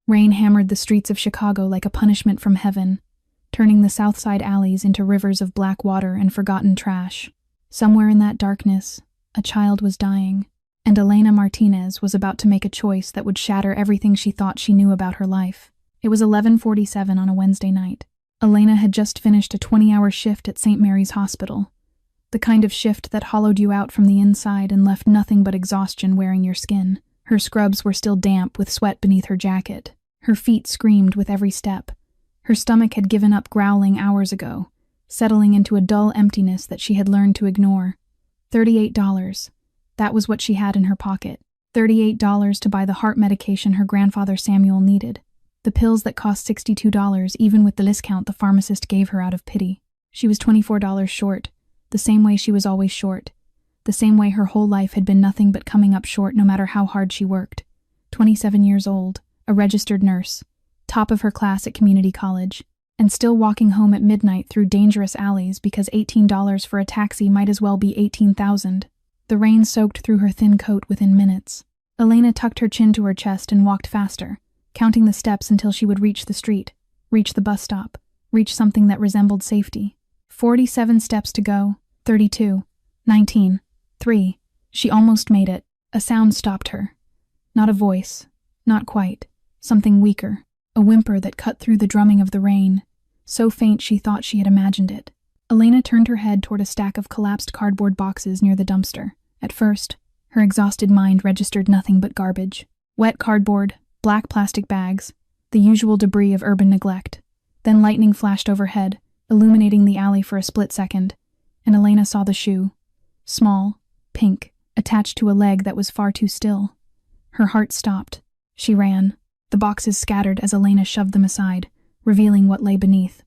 Rain hammered the streets of Chicago like a punishment from heaven, turning the South Side alleys into rivers of black water and forgotten trash. Somewhere in that darkness, a child was dying, and Elena Martinez was about to make a choice that would shatter everything she thought she knew about her life. It was 11:47 on a Wednesday night. Elena had just finished a 20-hour shift at St. Mary's Hospital, the kind of shift that hollowed you out from the inside and left nothing but exhaustion wearing your skin. Her scrubs were still damp with sweat beneath her jacket. Her feet screamed with every step. Her stomach had given up growling hours ago, settling into a dull emptiness that she had learned to ignore. $38. That was what she had in her pocket. $38 to buy the heart medication her grandfather Samuel needed. The pills that cost $62 even with the discount the pharmacist gave her out of pity. She was $24 short, the same way she was always short. The same way her whole life had been nothing but coming up short no matter how hard she worked. 27 years old, a registered nurse, top of her class at community college, and still walking home at midnight through dangerous alleys because $18 for a taxi might as well be $18,000. The rain soaked through her thin coat within minutes. Elena tucked her chin to her chest and walked faster, counting the steps until she would reach the street, reach the bus stop, reach something that resembled safety. 47 steps to go, 32, 19, 3. She almost made it. A sound stopped her. Not a voice, not quite. Something weaker, a whimper that cut through the drumming of the rain, so faint she thought she had imagined it. Elena turned her head toward a stack of collapsed cardboard boxes near the dumpster. At first, her exhausted mind registered nothing but garbage. Wet cardboard, black plastic bags, the usual debris of urban neglect. Then lightning flashed overhead, illuminating the alley for a split second, and Elena saw the shoe. Small, pink, attached to a leg that was far too still. Her heart stopped. She ran. The boxes scattered as Elena shoved them aside, revealing what lay beneath.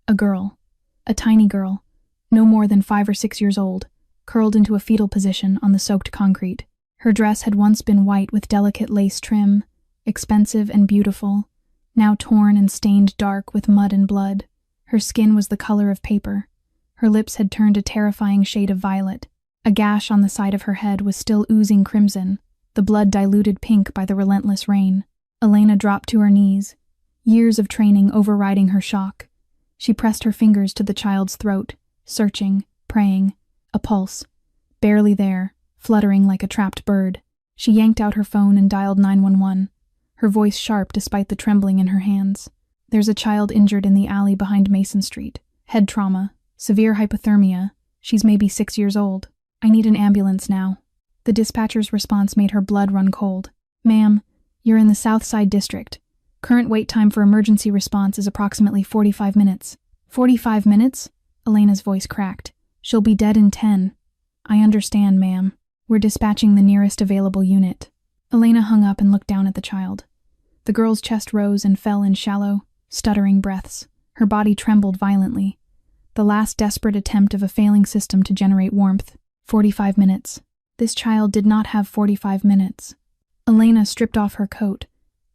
A girl. A tiny girl, no more than 5 or 6 years old, curled into a fetal position on the soaked concrete. Her dress had once been white with delicate lace trim, expensive and beautiful, now torn and stained dark with mud and blood. Her skin was the color of paper. Her lips had turned a terrifying shade of violet. A gash on the side of her head was still oozing crimson, the blood diluted pink by the relentless rain. Elena dropped to her knees, years of training overriding her shock. She pressed her fingers to the child's throat, searching, praying. A pulse, barely there, fluttering like a trapped bird. She yanked out her phone and dialed 911, her voice sharp despite the trembling in her hands. There's a child injured in the alley behind Mason Street. Head trauma, severe hypothermia. She's maybe 6 years old. I need an ambulance now. The dispatcher's response made her blood run cold. Ma'am, you're in the South Side District. Current wait time for emergency response is approximately 45 minutes. 45 minutes? Elena's voice cracked. She'll be dead in 10. I understand, ma'am. We're dispatching the nearest available unit. Elena hung up and looked down at the child. The girl's chest rose and fell in shallow, stuttering breaths. Her body trembled violently. The last desperate attempt of a failing system to generate warmth. 45 minutes. This child did not have 45 minutes. Elena stripped off her coat,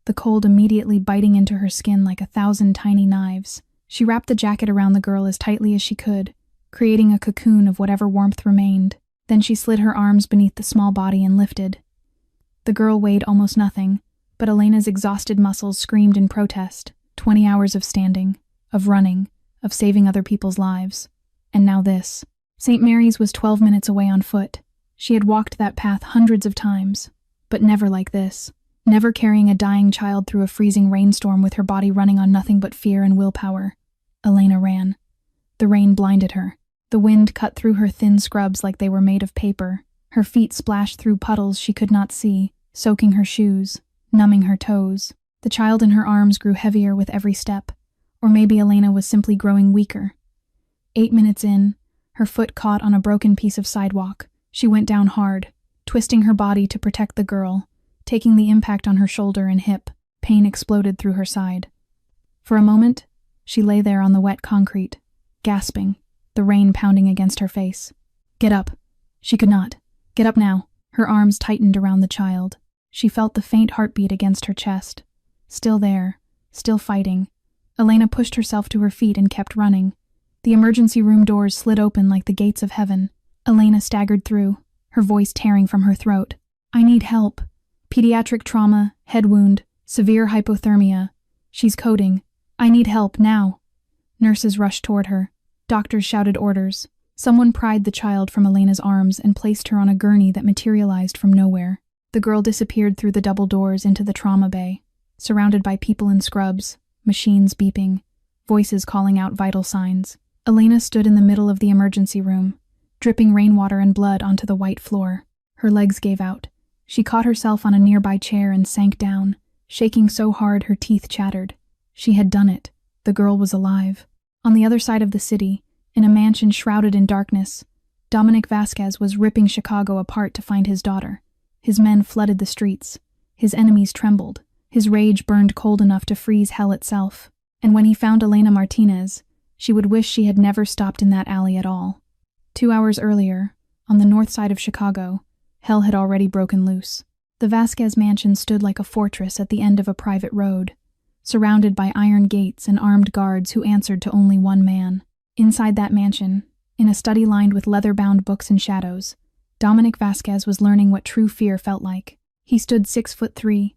the cold immediately biting into her skin like 1,000 tiny knives. She wrapped the jacket around the girl as tightly as she could, creating a cocoon of whatever warmth remained. Then she slid her arms beneath the small body and lifted. The girl weighed almost nothing, but Elena's exhausted muscles screamed in protest. 20 hours of standing, of running, of saving other people's lives. And now this. St. Mary's was 12 minutes away on foot. She had walked that path hundreds of times, but never like this. Never carrying a dying child through a freezing rainstorm with her body running on nothing but fear and willpower. Elena ran. The rain blinded her. The wind cut through her thin scrubs like they were made of paper. Her feet splashed through puddles she could not see, soaking her shoes, numbing her toes. The child in her arms grew heavier with every step. Or maybe Elena was simply growing weaker. 8 minutes in, her foot caught on a broken piece of sidewalk. She went down hard, twisting her body to protect the girl, taking the impact on her shoulder and hip. Pain exploded through her side. For a moment, she lay there on the wet concrete, gasping, the rain pounding against her face. Get up. She could not. Get up now. Her arms tightened around the child. She felt the faint heartbeat against her chest. Still there, still fighting. Elena pushed herself to her feet and kept running. The emergency room doors slid open like the gates of heaven. Elena staggered through, her voice tearing from her throat. I need help. Pediatric trauma, head wound, Severe hypothermia. She's coding. I need help, now. Nurses rushed toward her. Doctors shouted orders. Someone pried the child from Elena's arms and placed her on a gurney that materialized from nowhere. The girl disappeared through the double doors into the trauma bay, surrounded by people in scrubs, machines beeping, voices calling out vital signs. Elena stood in the middle of the emergency room, dripping rainwater and blood onto the white floor. Her legs gave out. She caught herself on a nearby chair and sank down, shaking so hard her teeth chattered. She had done it. The girl was alive. On the other side of the city, in a mansion shrouded in darkness, Dominic Vasquez was ripping Chicago apart to find his daughter. His men flooded the streets. His enemies trembled. His rage burned cold enough to freeze hell itself. And when he found Elena Martinez, she would wish she had never stopped in that alley at all. 2 hours earlier, on the north side of Chicago, hell had already broken loose. The Vasquez mansion stood like a fortress at the end of a private road, surrounded by iron gates and armed guards who answered to only one man. Inside that mansion, in a study lined with leather-bound books and shadows, Dominic Vasquez was learning what true fear felt like. He stood 6'3",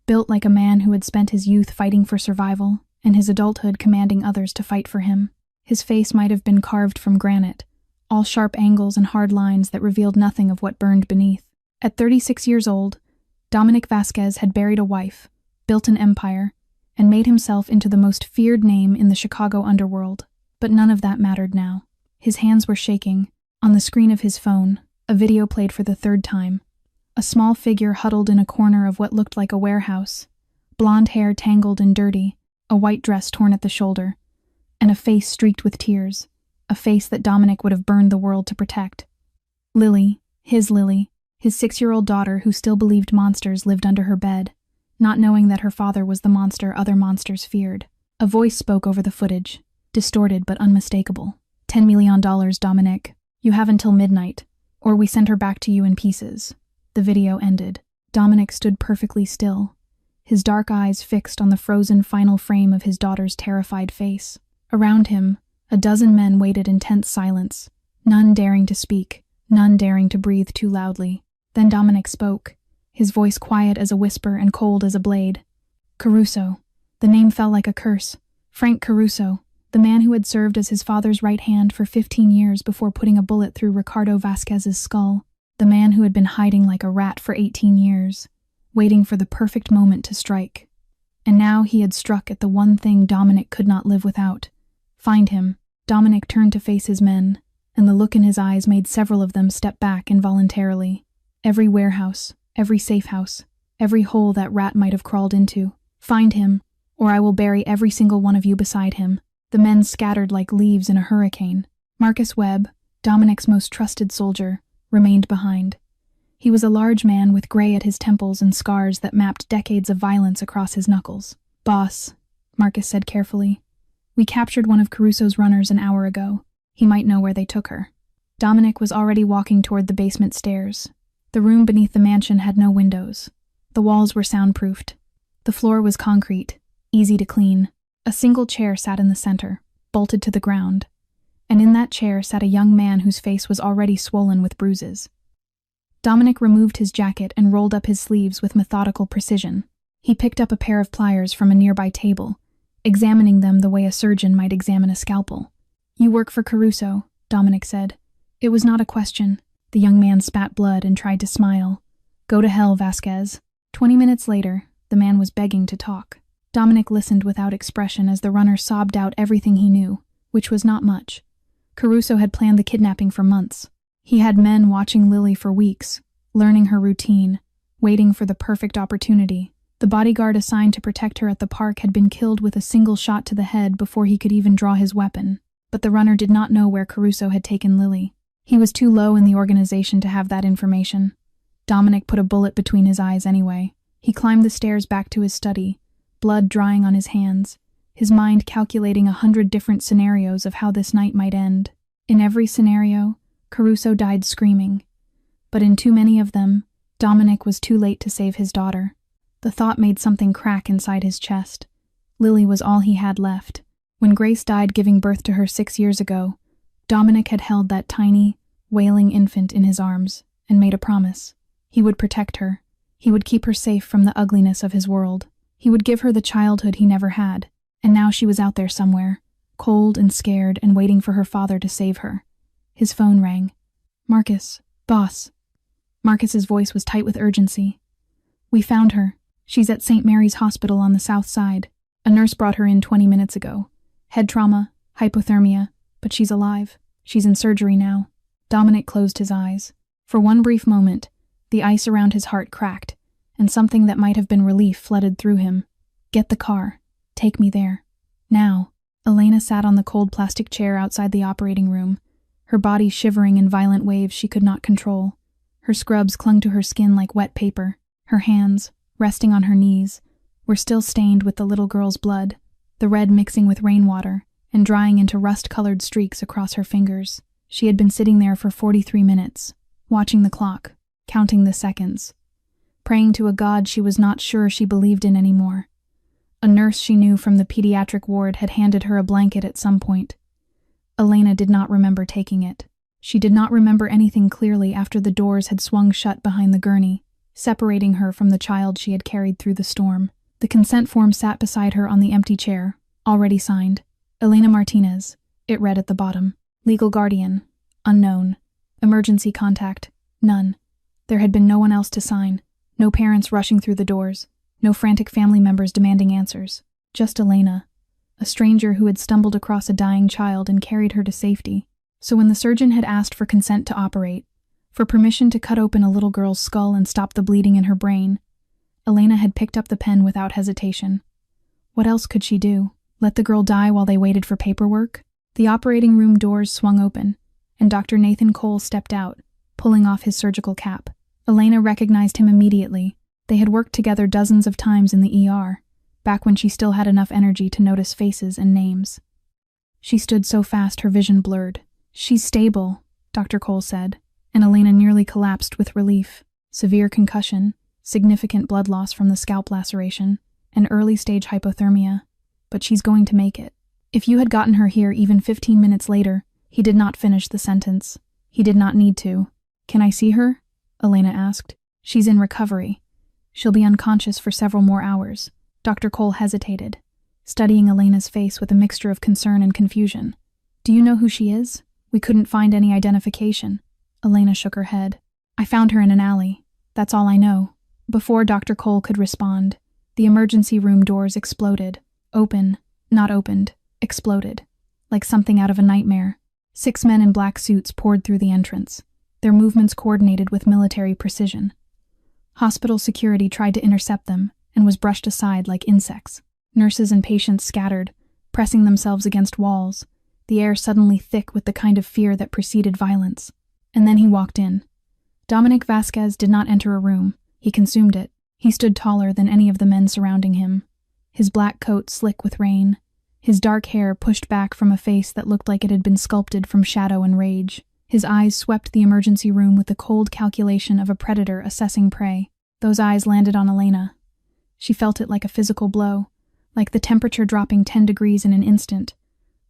built like a man who had spent his youth fighting for survival, and his adulthood commanding others to fight for him. His face might have been carved from granite, all sharp angles and hard lines that revealed nothing of what burned beneath. At 36 years old, Dominic Vasquez had buried a wife, built an empire, and made himself into the most feared name in the Chicago underworld. But none of that mattered now. His hands were shaking. On the screen of his phone, a video played for the third time. A small figure huddled in a corner of what looked like a warehouse, blonde hair tangled and dirty, a white dress torn at the shoulder, and a face streaked with tears, a face that Dominic would have burned the world to protect. Lily, his 6-year-old daughter who still believed monsters lived under her bed, not knowing that her father was the monster other monsters feared. A voice spoke over the footage, distorted but unmistakable. $10 million, Dominic. You have until midnight, or we send her back to you in pieces. The video ended. Dominic stood perfectly still, his dark eyes fixed on the frozen final frame of his daughter's terrified face. Around him, a dozen men waited in tense silence, none daring to speak, none daring to breathe too loudly. Then Dominic spoke, his voice quiet as a whisper and cold as a blade. Caruso. The name fell like a curse. Frank Caruso, the man who had served as his father's right hand for 15 years before putting a bullet through Ricardo Vasquez's skull. The man who had been hiding like a rat for 18 years, waiting for the perfect moment to strike. And now he had struck at the one thing Dominic could not live without. Find him. Dominic turned to face his men, and the look in his eyes made several of them step back involuntarily. Every warehouse, every safe house, every hole that rat might have crawled into. Find him, or I will bury every single one of you beside him. The men scattered like leaves in a hurricane. Marcus Webb, Dominic's most trusted soldier, remained behind. He was a large man with gray at his temples and scars that mapped decades of violence across his knuckles. Boss, Marcus said carefully, we captured one of Caruso's runners an hour ago. He might know where they took her. Dominic was already walking toward the basement stairs. The room beneath the mansion had no windows. The walls were soundproofed. The floor was concrete, easy to clean. A single chair sat in the center, bolted to the ground, and in that chair sat a young man whose face was already swollen with bruises. Dominic removed his jacket and rolled up his sleeves with methodical precision. He picked up a pair of pliers from a nearby table, examining them the way a surgeon might examine a scalpel. You work for Caruso, Dominic said. It was not a question. The young man spat blood and tried to smile. Go to hell, Vasquez. 20 minutes later, the man was begging to talk. Dominic listened without expression as the runner sobbed out everything he knew, which was not much. Caruso had planned the kidnapping for months. He had men watching Lily for weeks, learning her routine, waiting for the perfect opportunity. The bodyguard assigned to protect her at the park had been killed with a single shot to the head before he could even draw his weapon. But the runner did not know where Caruso had taken Lily. He was too low in the organization to have that information. Dominic put a bullet between his eyes anyway. He climbed the stairs back to his study, blood drying on his hands, his mind calculating 100 different scenarios of how this night might end. In every scenario, Caruso died screaming. But in too many of them, Dominic was too late to save his daughter. The thought made something crack inside his chest. Lily was all he had left. When Grace died giving birth to her 6 years ago, Dominic had held that tiny, wailing infant in his arms and made a promise. He would protect her. He would keep her safe from the ugliness of his world. He would give her the childhood he never had, and now she was out there somewhere, cold and scared and waiting for her father to save her. His phone rang. "Marcus, boss." Marcus's voice was tight with urgency. "We found her. She's at St. Mary's Hospital on the south side. A nurse brought her in 20 minutes ago. Head trauma, hypothermia, but she's alive. She's in surgery now." Dominic closed his eyes. For one brief moment, the ice around his heart cracked, and something that might have been relief flooded through him. "Get the car. Take me there. Now." Elena sat on the cold plastic chair outside the operating room, her body shivering in violent waves she could not control. Her scrubs clung to her skin like wet paper. Her hands, resting on her knees, were still stained with the little girl's blood, the red mixing with rainwater and drying into rust-colored streaks across her fingers. She had been sitting there for 43 minutes, watching the clock, counting the seconds, praying to a God she was not sure she believed in anymore. A nurse she knew from the pediatric ward had handed her a blanket at some point. Elena did not remember taking it. She did not remember anything clearly after the doors had swung shut behind the gurney, separating her from the child she had carried through the storm. The consent form sat beside her on the empty chair, already signed. Elena Martinez, it read at the bottom. Legal guardian, unknown. Emergency contact, none. There had been no one else to sign, no parents rushing through the doors, no frantic family members demanding answers. Just Elena, a stranger who had stumbled across a dying child and carried her to safety. So when the surgeon had asked for consent to operate, for permission to cut open a little girl's skull and stop the bleeding in her brain, Elena had picked up the pen without hesitation. What else could she do? Let the girl die while they waited for paperwork? The operating room doors swung open, and Dr. Nathan Cole stepped out, pulling off his surgical cap. Elena recognized him immediately. They had worked together dozens of times in the ER, back when she still had enough energy to notice faces and names. She stood so fast her vision blurred. "She's stable," Dr. Cole said, and Elena nearly collapsed with relief. Severe concussion, significant blood loss from the scalp laceration, and early-stage hypothermia. But she's going to make it. If you had gotten her here even 15 minutes later, he did not finish the sentence. He did not need to. "Can I see her?" Elena asked. "She's in recovery. She'll be unconscious for several more hours." Dr. Cole hesitated, studying Elena's face with a mixture of concern and confusion. "Do you know who she is? We couldn't find any identification." Elena shook her head. "I found her in an alley. That's all I know." Before Dr. Cole could respond, the emergency room doors exploded. Open, not opened, exploded. Like something out of a nightmare. 6 men in black suits poured through the entrance, their movements coordinated with military precision. Hospital security tried to intercept them and was brushed aside like insects. Nurses and patients scattered, pressing themselves against walls, the air suddenly thick with the kind of fear that preceded violence. And then he walked in. Dominic Vasquez did not enter a room. He consumed it. He stood taller than any of the men surrounding him, his black coat slick with rain, his dark hair pushed back from a face that looked like it had been sculpted from shadow and rage. His eyes swept the emergency room with the cold calculation of a predator assessing prey. Those eyes landed on Elena. She felt it like a physical blow, like the temperature dropping 10 degrees in an instant,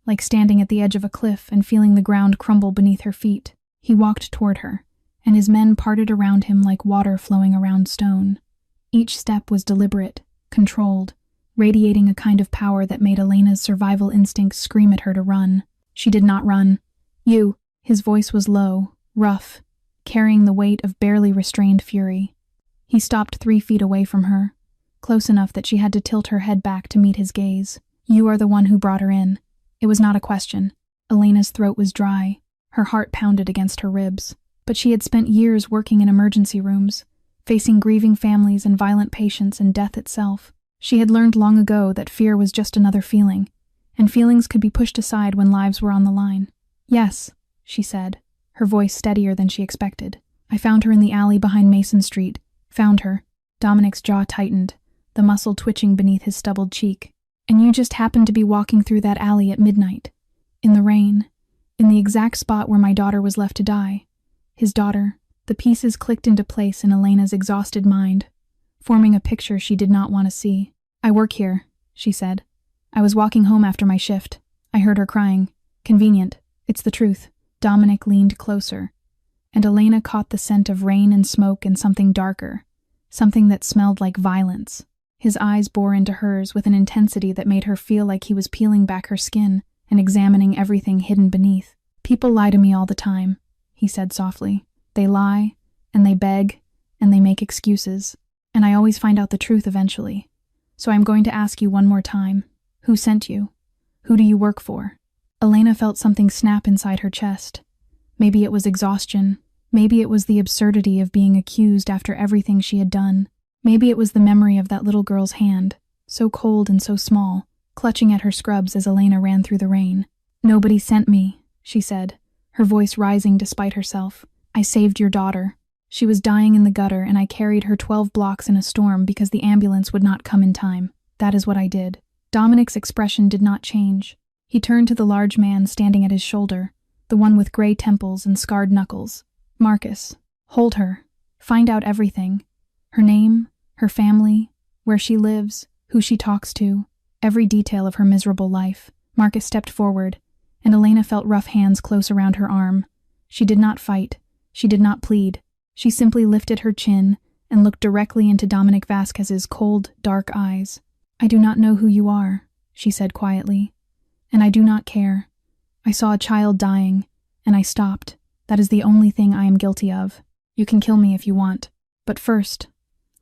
like standing at the edge of a cliff and feeling the ground crumble beneath her feet. He walked toward her, and his men parted around him like water flowing around stone. Each step was deliberate, controlled, radiating a kind of power that made Elena's survival instincts scream at her to run. She did not run. "You." His voice was low, rough, carrying the weight of barely restrained fury. He stopped 3 feet away from her, close enough that she had to tilt her head back to meet his gaze. "You are the one who brought her in." It was not a question. Elena's throat was dry. Her heart pounded against her ribs. But she had spent years working in emergency rooms, facing grieving families and violent patients and death itself. She had learned long ago that fear was just another feeling, and feelings could be pushed aside when lives were on the line. "Yes," she said, her voice steadier than she expected. "I found her in the alley behind Mason Street. Found her." Dominic's jaw tightened, the muscle twitching beneath his stubbled cheek. "And you just happened to be walking through that alley at midnight, in the rain, in the exact spot where my daughter was left to die." His daughter. The pieces clicked into place in Elena's exhausted mind, forming a picture she did not want to see. "I work here," she said. "I was walking home after my shift. I heard her crying. Convenient. It's the truth." Dominic leaned closer, and Elena caught the scent of rain and smoke and something darker, something that smelled like violence. His eyes bore into hers with an intensity that made her feel like he was peeling back her skin and examining everything hidden beneath. "People lie to me all the time," he said softly. "They lie, and they beg, and they make excuses, and I always find out the truth eventually. So I'm going to ask you one more time. Who sent you? Who do you work for?" Elena felt something snap inside her chest. Maybe it was exhaustion. Maybe it was the absurdity of being accused after everything she had done. Maybe it was the memory of that little girl's hand, so cold and so small, clutching at her scrubs as Elena ran through the rain. "Nobody sent me," she said, her voice rising despite herself. "I saved your daughter. She was dying in the gutter, and I carried her 12 blocks in a storm because the ambulance would not come in time. That is what I did." Dominic's expression did not change. He turned to the large man standing at his shoulder, the one with gray temples and scarred knuckles. "Marcus, hold her. Find out everything. Her name, her family, where she lives, who she talks to, every detail of her miserable life." Marcus stepped forward, and Elena felt rough hands close around her arm. She did not fight. She did not plead. She simply lifted her chin and looked directly into Dominic Vasquez's cold, dark eyes. "I do not know who you are," she said quietly, "and I do not care. I saw a child dying, and I stopped. That is the only thing I am guilty of. You can kill me if you want. But first,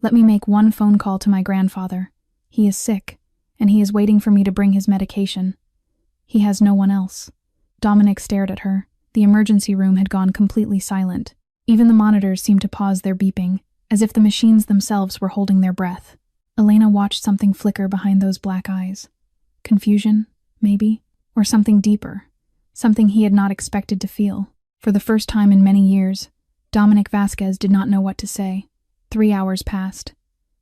let me make one phone call to my grandfather. He is sick, and he is waiting for me to bring his medication. He has no one else." Dominic stared at her. The emergency room had gone completely silent. Even the monitors seemed to pause their beeping, as if the machines themselves were holding their breath. Elena watched something flicker behind those black eyes. Confusion, maybe, or something deeper, something he had not expected to feel. For the first time in many years, Dominic Vasquez did not know what to say. 3 hours passed.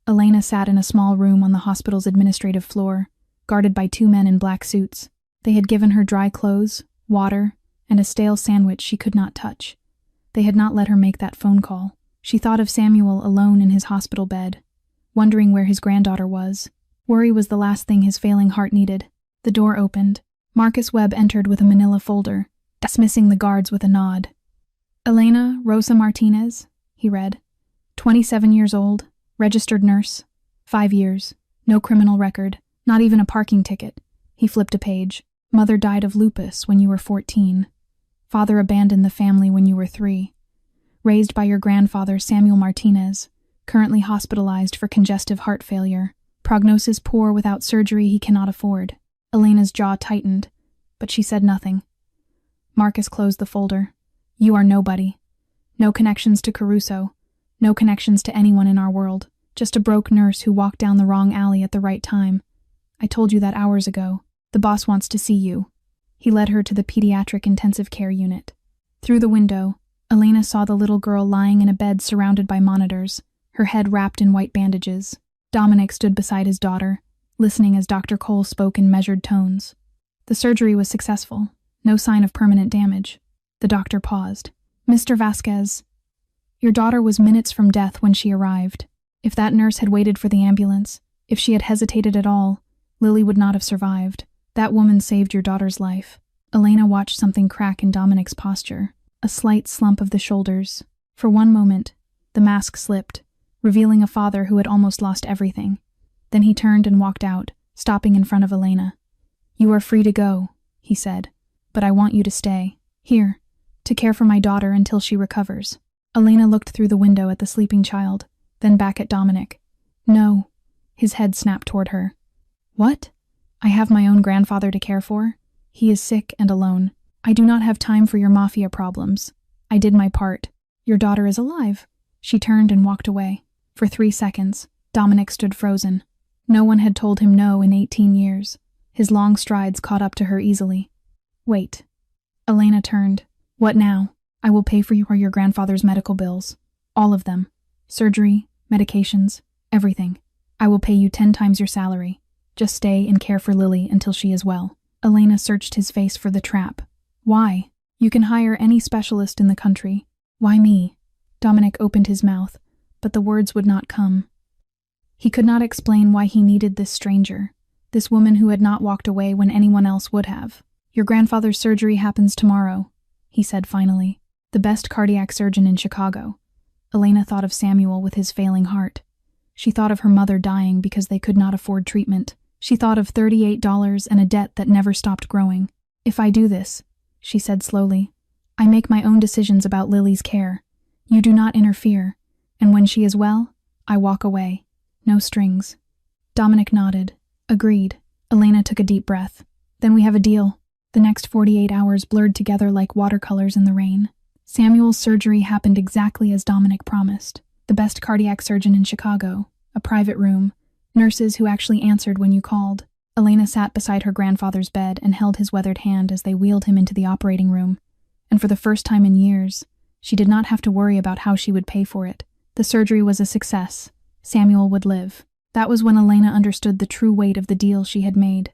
Elena sat in a small room on the hospital's administrative floor, guarded by 2 men in black suits. They had given her dry clothes, water, and a stale sandwich she could not touch. They had not let her make that phone call. She thought of Samuel alone in his hospital bed, wondering where his granddaughter was. Worry was the last thing his failing heart needed. The door opened. Marcus Webb entered with a manila folder, dismissing the guards with a nod. "Elena Rosa Martinez," he read. 27 years old, registered nurse, 5 years, no criminal record, not even a parking ticket. He flipped a page. "Mother died of lupus when you were 14. Father abandoned the family when you were 3. Raised by your grandfather Samuel Martinez, currently hospitalized for congestive heart failure. Prognosis poor without surgery he cannot afford." Elena's jaw tightened, but she said nothing. Marcus closed the folder. "You are nobody. No connections to Caruso. No connections to anyone in our world. Just a broke nurse who walked down the wrong alley at the right time. I told you that hours ago. The boss wants to see you." He led her to the pediatric intensive care unit. Through the window, Elena saw the little girl lying in a bed surrounded by monitors, her head wrapped in white bandages. Dominic stood beside his daughter, listening as Dr. Cole spoke in measured tones. The surgery was successful. No sign of permanent damage. The doctor paused. "Mr. Vasquez, your daughter was minutes from death when she arrived. If that nurse had waited for the ambulance, if she had hesitated at all, Lily would not have survived. That woman saved your daughter's life." Elena watched something crack in Dominic's posture, a slight slump of the shoulders. For one moment, the mask slipped, revealing a father who had almost lost everything. Then he turned and walked out, stopping in front of Elena. "You are free to go," he said, "but I want you to stay, here, to care for my daughter until she recovers." Elena looked through the window at the sleeping child, then back at Dominic. "No." His head snapped toward her. "What? I have my own grandfather to care for. He is sick and alone. I do not have time for your Mafia problems. I did my part. Your daughter is alive." She turned and walked away. For 3 seconds, Dominic stood frozen. No one had told him no in 18 years. His long strides caught up to her easily. "Wait." Elena turned. "What now?" "I will pay for your grandfather's medical bills. All of them. Surgery, medications, everything. I will pay you 10 times your salary. Just stay and care for Lily until she is well." Elena searched his face for the trap. "Why? You can hire any specialist in the country. Why me?" Dominic opened his mouth, but the words would not come. He could not explain why he needed this stranger, this woman who had not walked away when anyone else would have. "Your grandfather's surgery happens tomorrow," he said finally. "The best cardiac surgeon in Chicago." Elena thought of Samuel with his failing heart. She thought of her mother dying because they could not afford treatment. She thought of $38 and a debt that never stopped growing. "If I do this," she said slowly, "I make my own decisions about Lily's care. You do not interfere, and when she is well, I walk away. No strings." Dominic nodded. Agreed. Elena took a deep breath. "Then we have a deal." The next 48 hours blurred together like watercolors in the rain. Samuel's surgery happened exactly as Dominic promised. The best cardiac surgeon in Chicago, a private room, nurses who actually answered when you called. Elena sat beside her grandfather's bed and held his weathered hand as they wheeled him into the operating room. And for the first time in years, she did not have to worry about how she would pay for it. The surgery was a success. Samuel would live. That was when Elena understood the true weight of the deal she had made.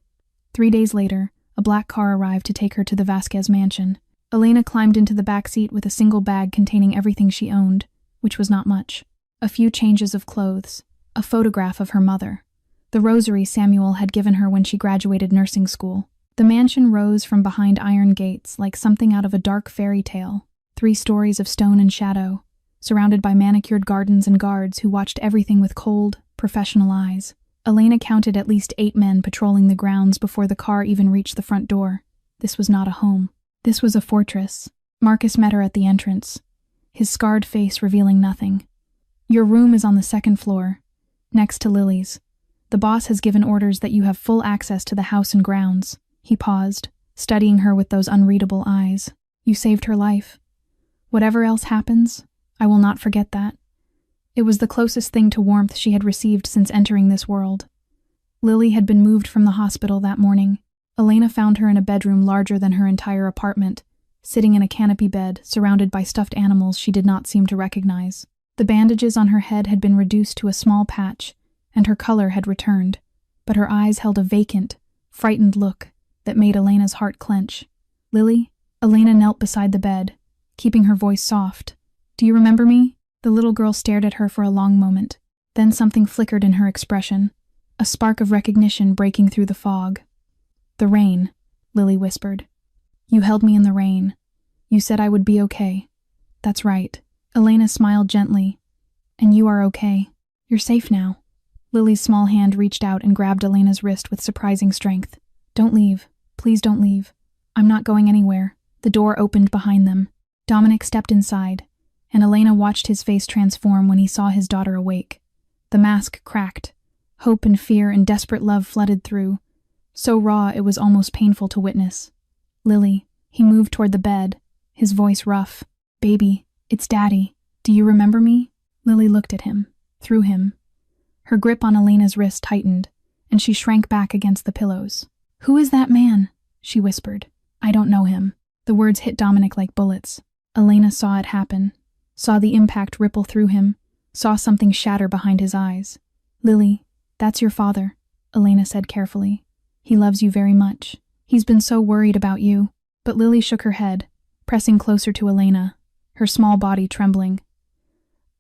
3 days later, a black car arrived to take her to the Vasquez mansion. Elena climbed into the back seat with a single bag containing everything she owned, which was not much. A few changes of clothes, a photograph of her mother, the rosary Samuel had given her when she graduated nursing school. The mansion rose from behind iron gates like something out of a dark fairy tale, 3 stories of stone and shadow, surrounded by manicured gardens and guards who watched everything with cold, professional eyes. Elena counted at least 8 men patrolling the grounds before the car even reached the front door. This was not a home. This was a fortress. Marcus met her at the entrance, his scarred face revealing nothing. "Your room is on the 2nd floor, next to Lily's. The boss has given orders that you have full access to the house and grounds." He paused, studying her with those unreadable eyes. "You saved her life. Whatever else happens, I will not forget that." It was the closest thing to warmth she had received since entering this world. Lily had been moved from the hospital that morning. Elena found her in a bedroom larger than her entire apartment, sitting in a canopy bed, surrounded by stuffed animals she did not seem to recognize. The bandages on her head had been reduced to a small patch, and her color had returned, but her eyes held a vacant, frightened look that made Elena's heart clench. "Lily?" Elena knelt beside the bed, keeping her voice soft. "Do you remember me?" The little girl stared at her for a long moment. Then something flickered in her expression, a spark of recognition breaking through the fog. "The rain," Lily whispered. "You held me in the rain. You said I would be okay." "That's right." Elena smiled gently. "And you are okay. You're safe now." Lily's small hand reached out and grabbed Elena's wrist with surprising strength. "Don't leave. Please don't leave. I'm not going anywhere." The door opened behind them. Dominic stepped inside, and Elena watched his face transform when he saw his daughter awake. The mask cracked. Hope and fear and desperate love flooded through, so raw it was almost painful to witness. "Lily," he moved toward the bed, his voice rough. "Baby, it's Daddy. Do you remember me?" Lily looked at him, through him. Her grip on Elena's wrist tightened, and she shrank back against the pillows. "Who is that man?" she whispered. "I don't know him." The words hit Dominic like bullets. Elena saw it happen, saw the impact ripple through him, saw something shatter behind his eyes. "Lily, that's your father," Elena said carefully. "He loves you very much. He's been so worried about you." But Lily shook her head, pressing closer to Elena, her small body trembling.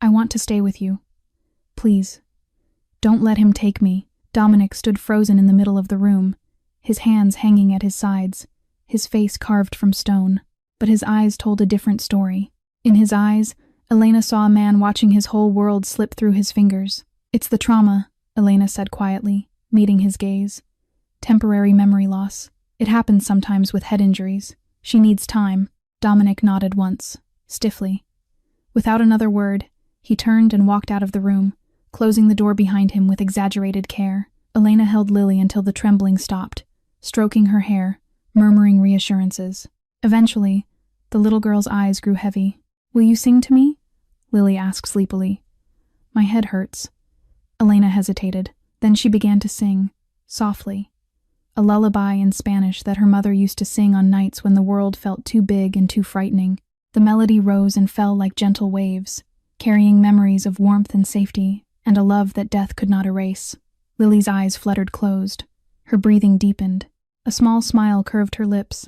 "I want to stay with you. Please. Don't let him take me." Dominic stood frozen in the middle of the room, his hands hanging at his sides, his face carved from stone. But his eyes told a different story. In his eyes, Elena saw a man watching his whole world slip through his fingers. "It's the trauma," Elena said quietly, meeting his gaze. "Temporary memory loss. It happens sometimes with head injuries. She needs time." Dominic nodded once, stiffly. Without another word, he turned and walked out of the room, closing the door behind him with exaggerated care. Elena held Lily until the trembling stopped, stroking her hair, murmuring reassurances. Eventually, the little girl's eyes grew heavy. "Will you sing to me?" Lily asked sleepily. "My head hurts." Elena hesitated. Then she began to sing, softly. A lullaby in Spanish that her mother used to sing on nights when the world felt too big and too frightening. The melody rose and fell like gentle waves, carrying memories of warmth and safety, and a love that death could not erase. Lily's eyes fluttered closed. Her breathing deepened. A small smile curved her lips,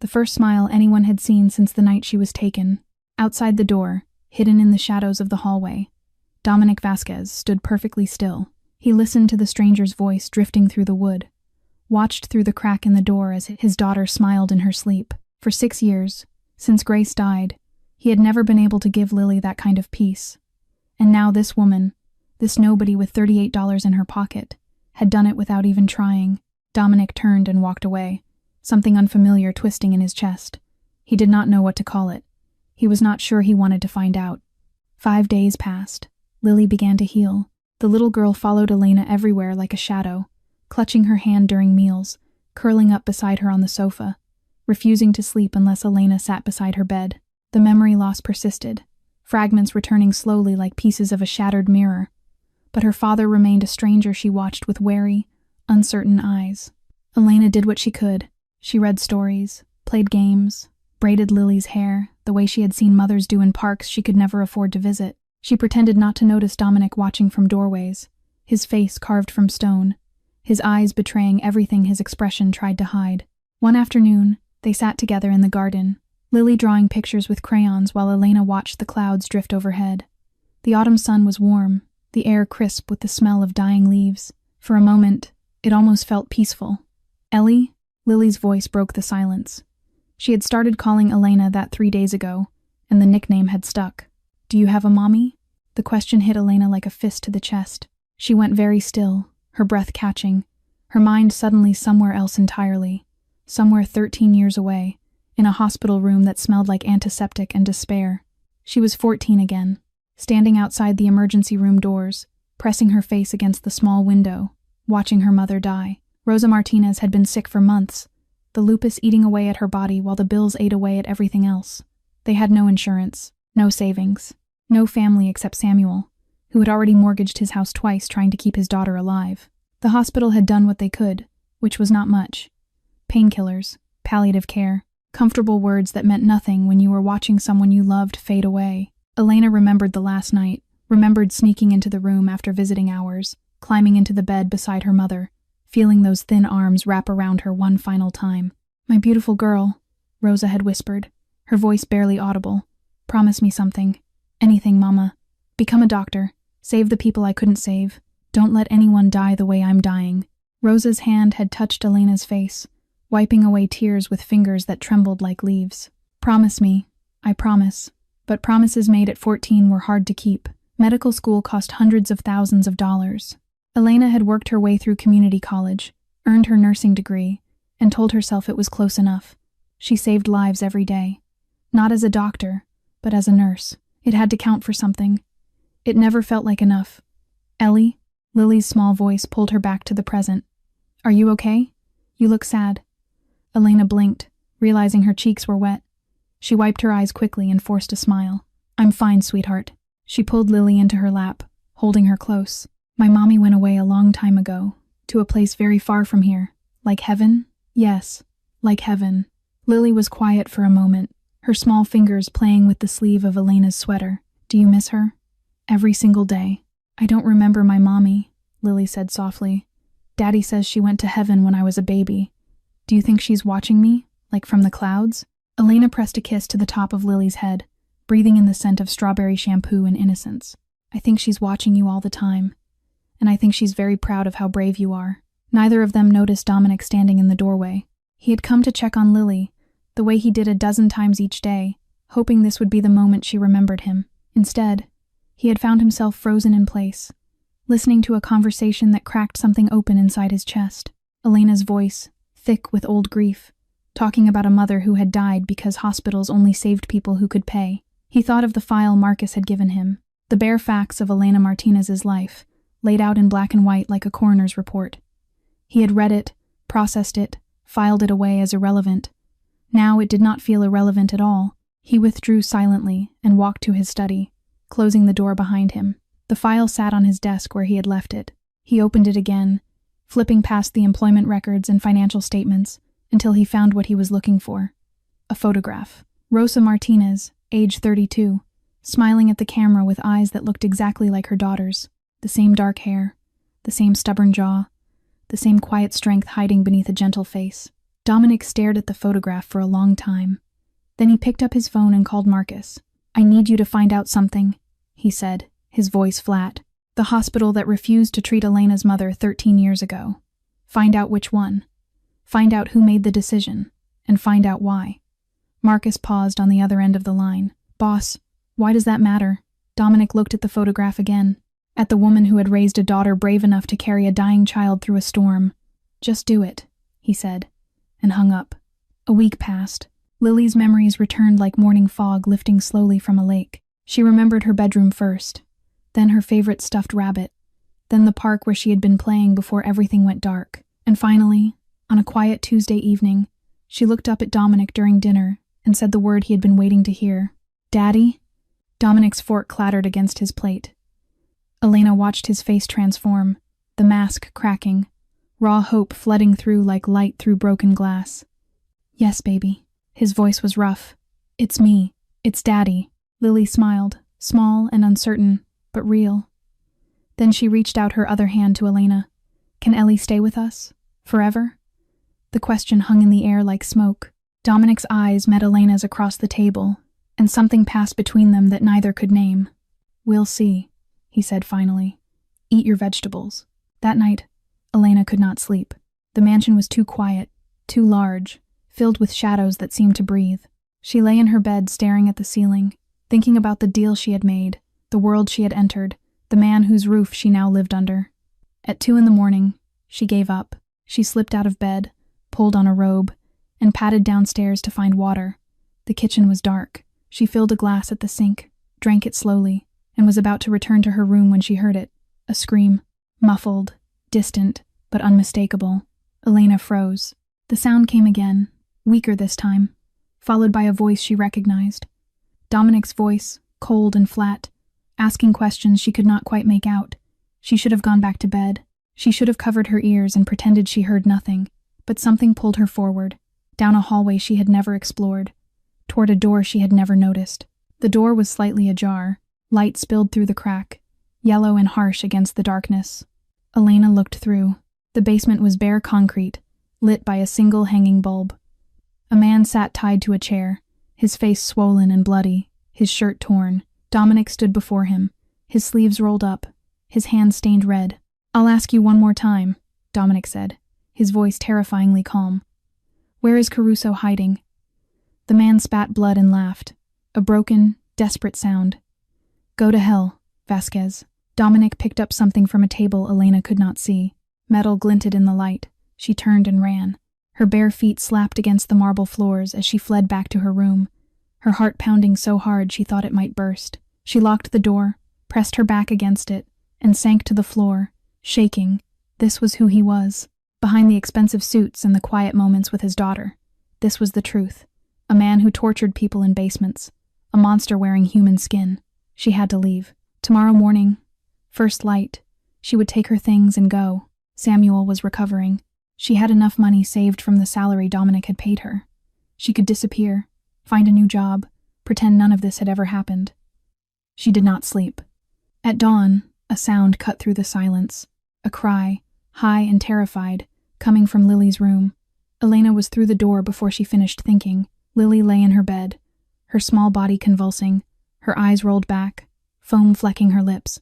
the first smile anyone had seen since the night she was taken. Outside the door, hidden in the shadows of the hallway, Dominic Vasquez stood perfectly still. He listened to the stranger's voice drifting through the wood, watched through the crack in the door as his daughter smiled in her sleep. For 6 years, since Grace died, he had never been able to give Lily that kind of peace. And now this woman, This nobody with $38 in her pocket had done it without even trying. Dominic turned and walked away, something unfamiliar twisting in his chest. He did not know what to call it. He was not sure he wanted to find out. 5 days passed. Lily began to heal. The little girl followed Elena everywhere like a shadow, clutching her hand during meals, curling up beside her on the sofa, refusing to sleep unless Elena sat beside her bed. The memory loss persisted, fragments returning slowly like pieces of a shattered mirror. But her father remained a stranger she watched with wary, uncertain eyes. Elena did what she could. She read stories, played games, braided Lily's hair, the way she had seen mothers do in parks she could never afford to visit. She pretended not to notice Dominic watching from doorways, his face carved from stone, his eyes betraying everything his expression tried to hide. One afternoon, they sat together in the garden, Lily drawing pictures with crayons while Elena watched the clouds drift overhead. The autumn sun was warm, the air crisp with the smell of dying leaves. For a moment, it almost felt peaceful. "Ellie?" Lily's voice broke the silence. She had started calling Elena that 3 days ago, and the nickname had stuck. "Do you have a mommy?" The question hit Elena like a fist to the chest. She went very still, her breath catching, her mind suddenly somewhere else entirely, somewhere 13 years away, in a hospital room that smelled like antiseptic and despair. She was 14 again, standing outside the emergency room doors, pressing her face against the small window, watching her mother die. Rosa Martinez had been sick for months, the lupus eating away at her body while the bills ate away at everything else. They had no insurance, no savings, no family except Samuel, who had already mortgaged his house twice trying to keep his daughter alive. The hospital had done what they could, which was not much. Painkillers, palliative care, comfortable words that meant nothing when you were watching someone you loved fade away. Elena remembered the last night, remembered sneaking into the room after visiting hours, climbing into the bed beside her mother, feeling those thin arms wrap around her one final time. "My beautiful girl," Rosa had whispered, her voice barely audible. "Promise me something. Anything, Mama. Become a doctor. Save the people I couldn't save. Don't let anyone die the way I'm dying." Rosa's hand had touched Elena's face, wiping away tears with fingers that trembled like leaves. "Promise me. I promise." But promises made at 14 were hard to keep. Medical school cost hundreds of thousands of dollars. Elena had worked her way through community college, earned her nursing degree, and told herself it was close enough. She saved lives every day. Not as a doctor, but as a nurse. It had to count for something. It never felt like enough. "Ellie?" Lily's small voice pulled her back to the present. "Are you okay? You look sad." Elena blinked, realizing her cheeks were wet. She wiped her eyes quickly and forced a smile. "I'm fine, sweetheart." She pulled Lily into her lap, holding her close. "My mommy went away a long time ago, to a place very far from here. Like heaven?" "Yes, like heaven." Lily was quiet for a moment, her small fingers playing with the sleeve of Elena's sweater. "Do you miss her?" "Every single day." "I don't remember my mommy," Lily said softly. "Daddy says she went to heaven when I was a baby. Do you think she's watching me, like from the clouds?" Elena pressed a kiss to the top of Lily's head, breathing in the scent of strawberry shampoo and innocence. "I think she's watching you all the time. And I think she's very proud of how brave you are." Neither of them noticed Dominic standing in the doorway. He had come to check on Lily, the way he did a dozen times each day, hoping this would be the moment she remembered him. Instead, he had found himself frozen in place, listening to a conversation that cracked something open inside his chest. Elena's voice, thick with old grief, talking about a mother who had died because hospitals only saved people who could pay. He thought of the file Marcus had given him, the bare facts of Elena Martinez's life, laid out in black and white like a coroner's report. He had read it, processed it, filed it away as irrelevant. Now it did not feel irrelevant at all. He withdrew silently and walked to his study, closing the door behind him. The file sat on his desk where he had left it. He opened it again, flipping past the employment records and financial statements until he found what he was looking for. A photograph. Rosa Martinez, age 32, smiling at the camera with eyes that looked exactly like her daughter's. The same dark hair, the same stubborn jaw, the same quiet strength hiding beneath a gentle face. Dominic stared at the photograph for a long time. Then he picked up his phone and called Marcus. "I need you to find out something," he said, his voice flat. "The hospital that refused to treat Elena's mother 13 years ago. Find out which one. Find out who made the decision, and find out why." Marcus paused on the other end of the line. "Boss, why does that matter?" Dominic looked at the photograph again. at the woman who had raised a daughter brave enough to carry a dying child through a storm. "Just do it," he said, and hung up. A week passed. Lily's memories returned like morning fog lifting slowly from a lake. She remembered her bedroom first, then her favorite stuffed rabbit, then the park where she had been playing before everything went dark. And finally, on a quiet Tuesday evening, she looked up at Dominic during dinner and said the word he had been waiting to hear. "Daddy?" Dominic's fork clattered against his plate. Elena watched his face transform, the mask cracking, raw hope flooding through like light through broken glass. "Yes, baby." His voice was rough. "It's me. It's Daddy." Lily smiled, small and uncertain, but real. Then she reached out her other hand to Elena. "Can Ellie stay with us? Forever?" The question hung in the air like smoke. Dominic's eyes met Elena's across the table, and something passed between them that neither could name. "We'll see," he said finally. "Eat your vegetables." That night, Elena could not sleep. The mansion was too quiet, too large, filled with shadows that seemed to breathe. She lay in her bed staring at the ceiling, thinking about the deal she had made, the world she had entered, the man whose roof she now lived under. At 2 a.m, she gave up. She slipped out of bed, pulled on a robe, and padded downstairs to find water. The kitchen was dark. She filled a glass at the sink, drank it slowly, and was about to return to her room when she heard it. A scream. Muffled, distant, but unmistakable. Elena froze. The sound came again, weaker this time, followed by a voice she recognized. Dominic's voice, cold and flat, asking questions she could not quite make out. She should have gone back to bed. She should have covered her ears and pretended she heard nothing, but something pulled her forward, down a hallway she had never explored, toward a door she had never noticed. The door was slightly ajar. Light spilled through the crack, yellow and harsh against the darkness. Elena looked through. The basement was bare concrete, lit by a single hanging bulb. A man sat tied to a chair, his face swollen and bloody, his shirt torn. Dominic stood before him, his sleeves rolled up, his hands stained red. "I'll ask you one more time," Dominic said, his voice terrifyingly calm. "Where is Caruso hiding?" The man spat blood and laughed, a broken, desperate sound. "Go to hell, Vasquez." Dominic picked up something from a table Elena could not see. Metal glinted in the light. She turned and ran. Her bare feet slapped against the marble floors as she fled back to her room, her heart pounding so hard she thought it might burst. She locked the door, pressed her back against it, and sank to the floor, shaking. This was who he was, behind the expensive suits and the quiet moments with his daughter. This was the truth. A man who tortured people in basements, a monster wearing human skin. She had to leave. Tomorrow morning, first light, she would take her things and go. Samuel was recovering. She had enough money saved from the salary Dominic had paid her. She could disappear, find a new job, pretend none of this had ever happened. She did not sleep. At dawn, a sound cut through the silence. A cry, high and terrified, coming from Lily's room. Elena was through the door before she finished thinking. Lily lay in her bed, her small body convulsing, her eyes rolled back, foam flecking her lips.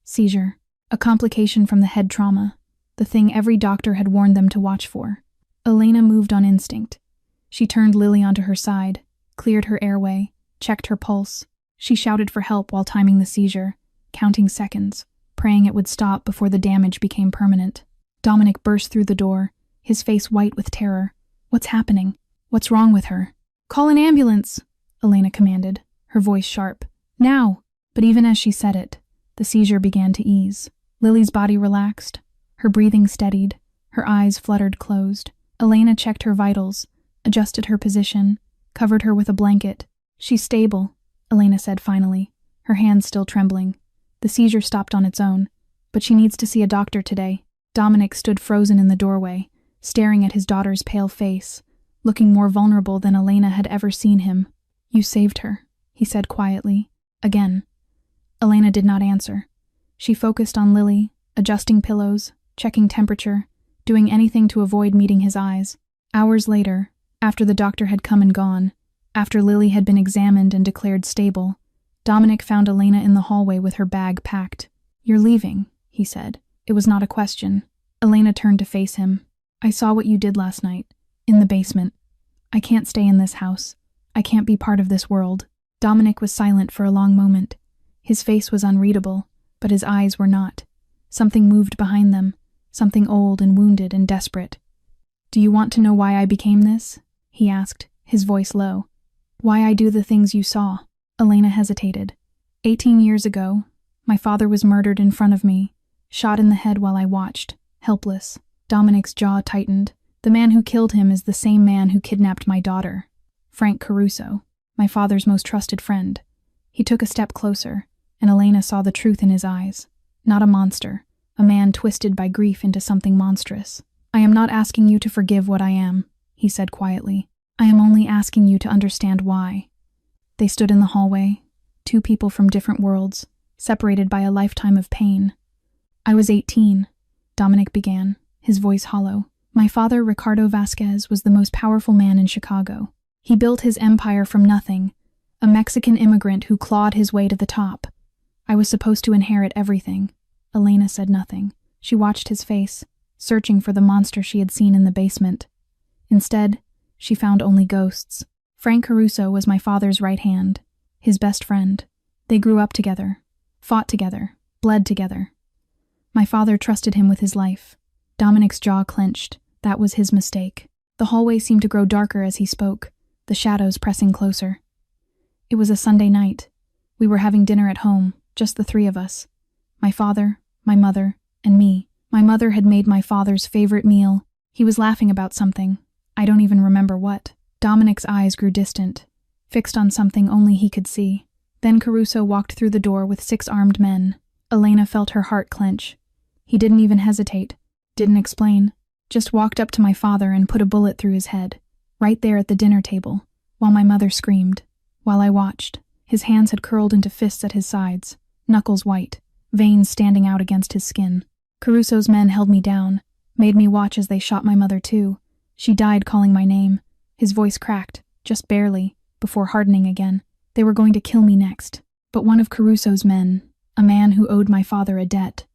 Seizure, a complication from the head trauma, the thing every doctor had warned them to watch for. Elena moved on instinct. She turned Lily onto her side, cleared her airway, checked her pulse. She shouted for help while timing the seizure, counting seconds, praying it would stop before the damage became permanent. Dominic burst through the door, his face white with terror. "What's happening? What's wrong with her?" "Call an ambulance," Elena commanded, her voice sharp. "Now!" But even as she said it, the seizure began to ease. Lily's body relaxed, her breathing steadied, her eyes fluttered closed. Elena checked her vitals, adjusted her position, covered her with a blanket. "She's stable," Elena said finally, her hands still trembling. The seizure stopped on its own, but she needs to see a doctor today. Dominic stood frozen in the doorway, staring at his daughter's pale face, looking more vulnerable than Elena had ever seen him. "You saved her," he said quietly, again. Elena did not answer. She focused on Lily, adjusting pillows, checking temperature, doing anything to avoid meeting his eyes. Hours later, after the doctor had come and gone, after Lily had been examined and declared stable, Dominic found Elena in the hallway with her bag packed. "You're leaving," he said. It was not a question. Elena turned to face him. "I saw what you did last night, in the basement. I can't stay in this house. I can't be part of this world." Dominic was silent for a long moment. His face was unreadable, but his eyes were not. Something moved behind them, something old and wounded and desperate. "Do you want to know why I became this?" he asked, his voice low. "Why I do the things you saw?" Elena hesitated. 18 years ago, my father was murdered in front of me, shot in the head while I watched, helpless. Dominic's jaw tightened. The man who killed him is the same man who kidnapped my daughter, Frank Caruso, my father's most trusted friend. He took a step closer, and Elena saw the truth in his eyes. Not a monster, a man twisted by grief into something monstrous. "I am not asking you to forgive what I am," he said quietly. "I am only asking you to understand why." They stood in the hallway, two people from different worlds, separated by a lifetime of pain. "I was 18, Dominic began, his voice hollow. "My father, Ricardo Vasquez, was the most powerful man in Chicago. He built his empire from nothing, a Mexican immigrant who clawed his way to the top. I was supposed to inherit everything." Elena said nothing. She watched his face, searching for the monster she had seen in the basement. Instead, she found only ghosts. Frank Caruso was my father's right hand, his best friend. They grew up together, fought together, bled together. My father trusted him with his life. Dominic's jaw clenched. That was his mistake. The hallway seemed to grow darker as he spoke, the shadows pressing closer. It was a Sunday night. We were having dinner at home, just the three of us. My father, my mother, and me. My mother had made my father's favorite meal. He was laughing about something. I don't even remember what. Dominic's eyes grew distant, fixed on something only he could see. Then Caruso walked through the door with 6 armed men. Elena felt her heart clench. He didn't even hesitate, didn't explain, just walked up to my father and put a bullet through his head, right there at the dinner table, while my mother screamed. While I watched, his hands had curled into fists at his sides, knuckles white, veins standing out against his skin. Caruso's men held me down, made me watch as they shot my mother too. She died calling my name. His voice cracked, just barely, before hardening again. They were going to kill me next. But one of Caruso's men, a man who owed my father a debt,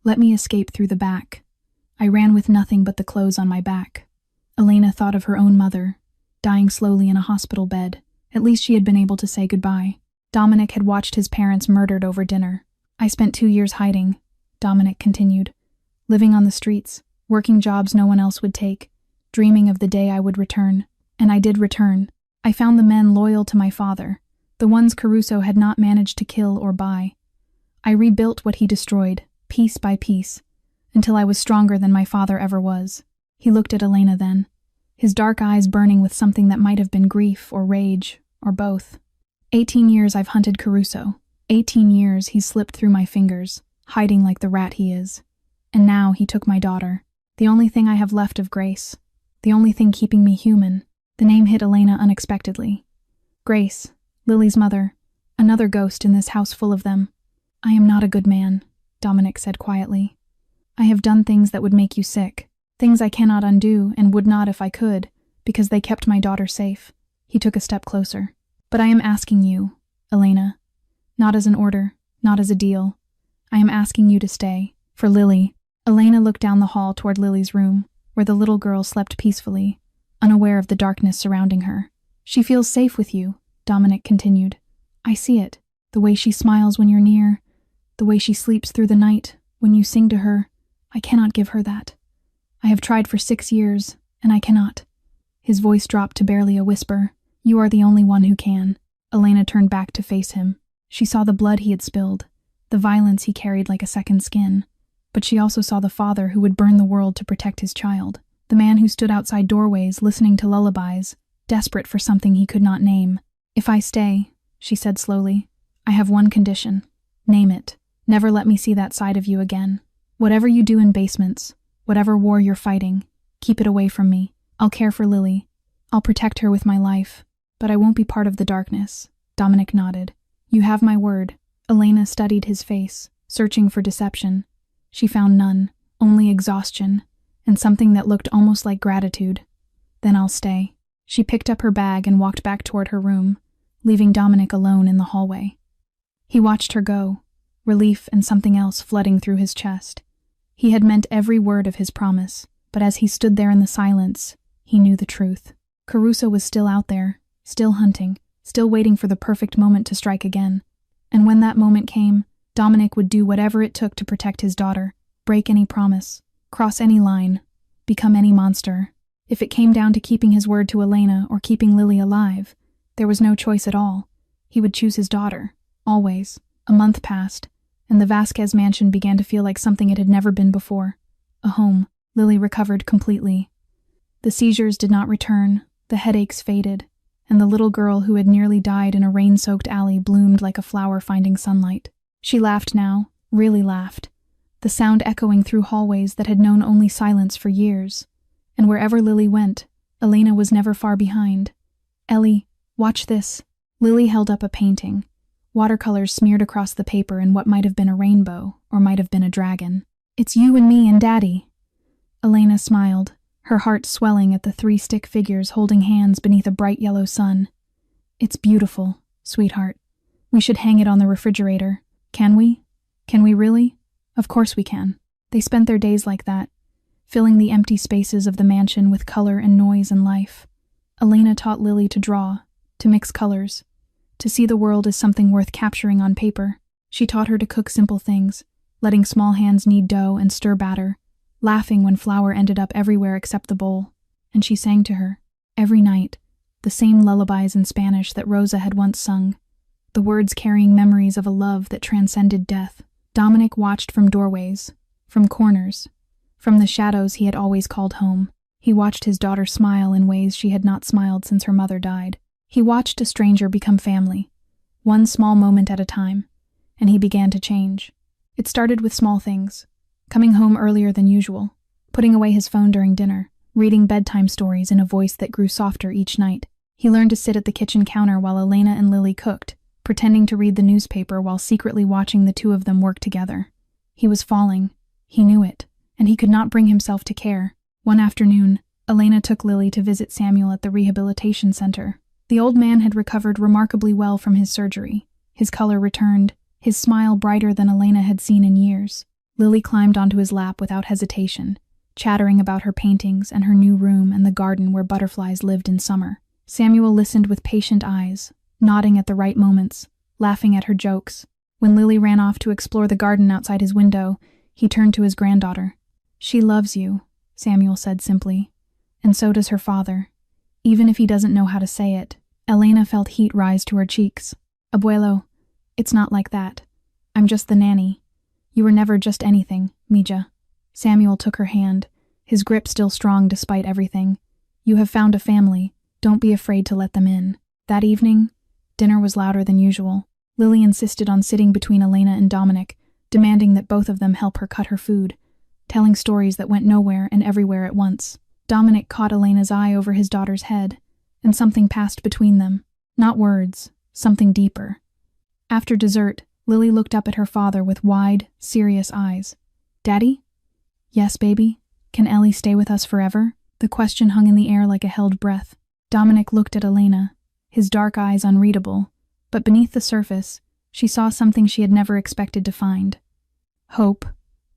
let me escape through the back. I ran with nothing but the clothes on my back. Elena thought of her own mother, dying slowly in a hospital bed. At least she had been able to say goodbye. Dominic had watched his parents murdered over dinner. "I spent 2 years hiding," Dominic continued, "living on the streets, working jobs no one else would take, dreaming of the day I would return. And I did return. I found the men loyal to my father, the ones Caruso had not managed to kill or buy. I rebuilt what he destroyed, piece by piece, until I was stronger than my father ever was." He looked at Elena then, his dark eyes burning with something that might have been grief or rage, or both. 18 years I've hunted Caruso. 18 years he's slipped through my fingers, hiding like the rat he is. And now he took my daughter. The only thing I have left of Grace. The only thing keeping me human. The name hit Elena unexpectedly. Grace, Lily's mother, another ghost in this house full of them. "I am not a good man," Dominic said quietly. "I have done things that would make you sick, things I cannot undo and would not if I could, because they kept my daughter safe." He took a step closer. "But I am asking you, Elena, not as an order, not as a deal. I am asking you to stay, for Lily." Elena looked down the hall toward Lily's room, where the little girl slept peacefully, unaware of the darkness surrounding her. "She feels safe with you," Dominic continued. "I see it, the way she smiles when you're near, the way she sleeps through the night when you sing to her. I cannot give her that. I have tried for 6 years, and I cannot." His voice dropped to barely a whisper. "You are the only one who can." Elena turned back to face him. She saw the blood he had spilled, the violence he carried like a second skin. But she also saw the father who would burn the world to protect his child, the man who stood outside doorways listening to lullabies, desperate for something he could not name. "If I stay," she said slowly, "I have one condition. Name it. Never let me see that side of you again. Whatever you do in basements, whatever war you're fighting, keep it away from me. I'll care for Lily. I'll protect her with my life. But I won't be part of the darkness." Dominic nodded. "You have my word." Elena studied his face, searching for deception. She found none, only exhaustion, and something that looked almost like gratitude. "Then I'll stay." She picked up her bag and walked back toward her room, leaving Dominic alone in the hallway. He watched her go, relief and something else flooding through his chest. He had meant every word of his promise, but as he stood there in the silence, he knew the truth. Caruso was still out there, still hunting, still waiting for the perfect moment to strike again. And when that moment came, Dominic would do whatever it took to protect his daughter, break any promise, cross any line, become any monster. If it came down to keeping his word to Elena or keeping Lily alive, there was no choice at all. He would choose his daughter, always. A month passed, and the Vasquez mansion began to feel like something it had never been before. A home. Lily recovered completely. The seizures did not return, the headaches faded, and the little girl who had nearly died in a rain-soaked alley bloomed like a flower finding sunlight. She laughed now, really laughed, the sound echoing through hallways that had known only silence for years. And wherever Lily went, Elena was never far behind. "Ellie, watch this." Lily held up a painting, watercolors smeared across the paper in what might have been a rainbow or might have been a dragon. "It's you and me and Daddy." Elena smiled, her heart swelling at the 3 stick figures holding hands beneath a bright yellow sun. "It's beautiful, sweetheart. We should hang it on the refrigerator. Can we? Can we really? Of course we can." They spent their days like that, filling the empty spaces of the mansion with color and noise and life. Elena taught Lily to draw, to mix colors, to see the world as something worth capturing on paper. She taught her to cook simple things, letting small hands knead dough and stir batter, laughing when flour ended up everywhere except the bowl. And she sang to her, every night, the same lullabies in Spanish that Rosa had once sung, the words carrying memories of a love that transcended death. Dominic watched from doorways, from corners, from the shadows he had always called home. He watched his daughter smile in ways she had not smiled since her mother died. He watched a stranger become family, one small moment at a time, and he began to change. It started with small things, coming home earlier than usual, putting away his phone during dinner, reading bedtime stories in a voice that grew softer each night. He learned to sit at the kitchen counter while Elena and Lily cooked, pretending to read the newspaper while secretly watching the two of them work together. He was falling. He knew it, and he could not bring himself to care. One afternoon, Elena took Lily to visit Samuel at the rehabilitation center. The old man had recovered remarkably well from his surgery. His color returned, his smile brighter than Elena had seen in years. Lily climbed onto his lap without hesitation, chattering about her paintings and her new room and the garden where butterflies lived in summer. Samuel listened with patient eyes, nodding at the right moments, laughing at her jokes. When Lily ran off to explore the garden outside his window, he turned to his granddaughter. "She loves you," Samuel said simply, "and so does her father, even if he doesn't know how to say it." Elena felt heat rise to her cheeks. "Abuelo, it's not like that. I'm just the nanny. You were never just anything, Mija." Samuel took her hand, his grip still strong despite everything. "You have found a family. Don't be afraid to let them in." That evening, dinner was louder than usual. Lily insisted on sitting between Elena and Dominic, demanding that both of them help her cut her food, telling stories that went nowhere and everywhere at once. Dominic caught Elena's eye over his daughter's head, and something passed between them. Not words, something deeper. After dessert, Lily looked up at her father with wide, serious eyes. "Daddy?" "Yes, baby. Can Ellie stay with us forever?" The question hung in the air like a held breath. Dominic looked at Elena, his dark eyes unreadable, but beneath the surface, she saw something she had never expected to find. "Hope.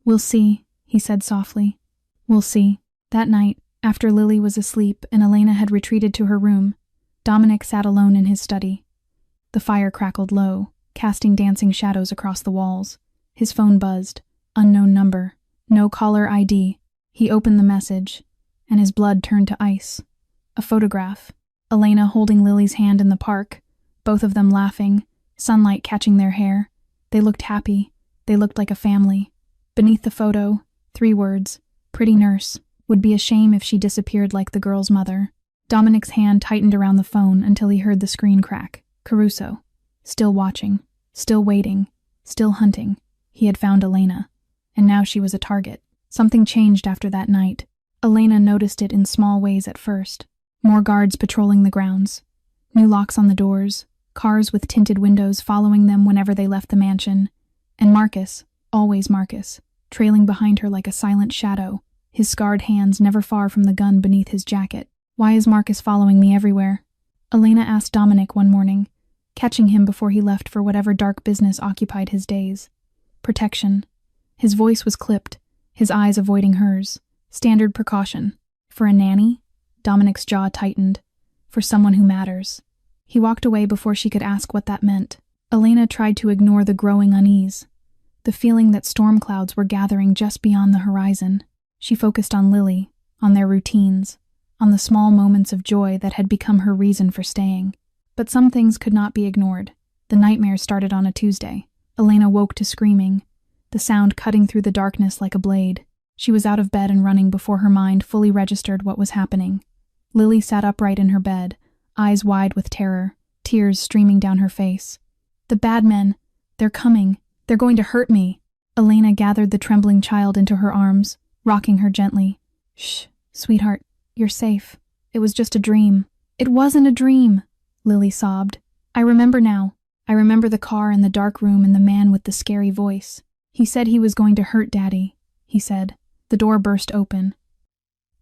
We'll see," he said softly. "We'll see." That night, after Lily was asleep and Elena had retreated to her room, Dominic sat alone in his study. The fire crackled low, casting dancing shadows across the walls. His phone buzzed. Unknown number. No caller ID. He opened the message, and his blood turned to ice. A photograph. Elena holding Lily's hand in the park, both of them laughing, sunlight catching their hair. They looked happy. They looked like a family. Beneath the photo, 3 words. "Pretty nurse. Would be a shame if she disappeared like the girl's mother." Dominic's hand tightened around the phone until he heard the screen crack. Caruso. Still watching. Still waiting. Still hunting. He had found Elena. And now she was a target. Something changed after that night. Elena noticed it in small ways at first. More guards patrolling the grounds. New locks on the doors. Cars with tinted windows following them whenever they left the mansion. And Marcus, always Marcus, trailing behind her like a silent shadow, his scarred hands never far from the gun beneath his jacket. "Why is Marcus following me everywhere?" Elena asked Dominic one morning, catching him before he left for whatever dark business occupied his days. "Protection." His voice was clipped, his eyes avoiding hers. "Standard precaution." "For a nanny?" Dominic's jaw tightened. "For someone who matters." He walked away before she could ask what that meant. Elena tried to ignore the growing unease. the feeling that storm clouds were gathering just beyond the horizon. She focused on Lily, on their routines, on the small moments of joy that had become her reason for staying. But some things could not be ignored. The nightmare started on a Tuesday. Elena woke to screaming, the sound cutting through the darkness like a blade. She was out of bed and running before her mind fully registered what was happening. Lily sat upright in her bed, eyes wide with terror, tears streaming down her face. "The bad men, they're coming. They're going to hurt me." Elena gathered the trembling child into her arms, rocking her gently. "Shh, sweetheart, you're safe. It was just a dream." "It wasn't a dream," Lily sobbed. "I remember now. I remember the car and the dark room and the man with the scary voice. He said he was going to hurt Daddy," he said. The door burst open.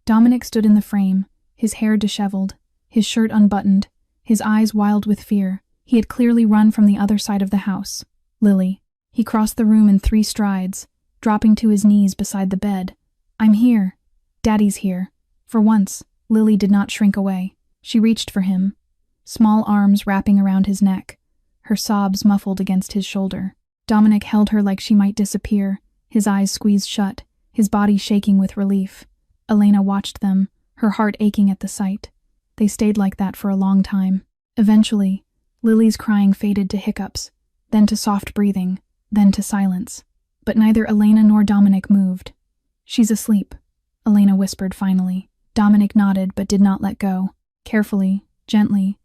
Dominic stood in the frame, his hair disheveled, his shirt unbuttoned, his eyes wild with fear. He had clearly run from the other side of the house. Lily. He crossed the room in 3 strides, dropping to his knees beside the bed. "I'm here. Daddy's here." For once, Lily did not shrink away. She reached for him, small arms wrapping around his neck, her sobs muffled against his shoulder. Dominic held her like she might disappear, his eyes squeezed shut, his body shaking with relief. Elena watched them, her heart aching at the sight. They stayed like that for a long time. Eventually, Lily's crying faded to hiccups, then to soft breathing, then to silence. But neither Elena nor Dominic moved. "She's asleep," Elena whispered finally. Dominic nodded but did not let go. Carefully, gently,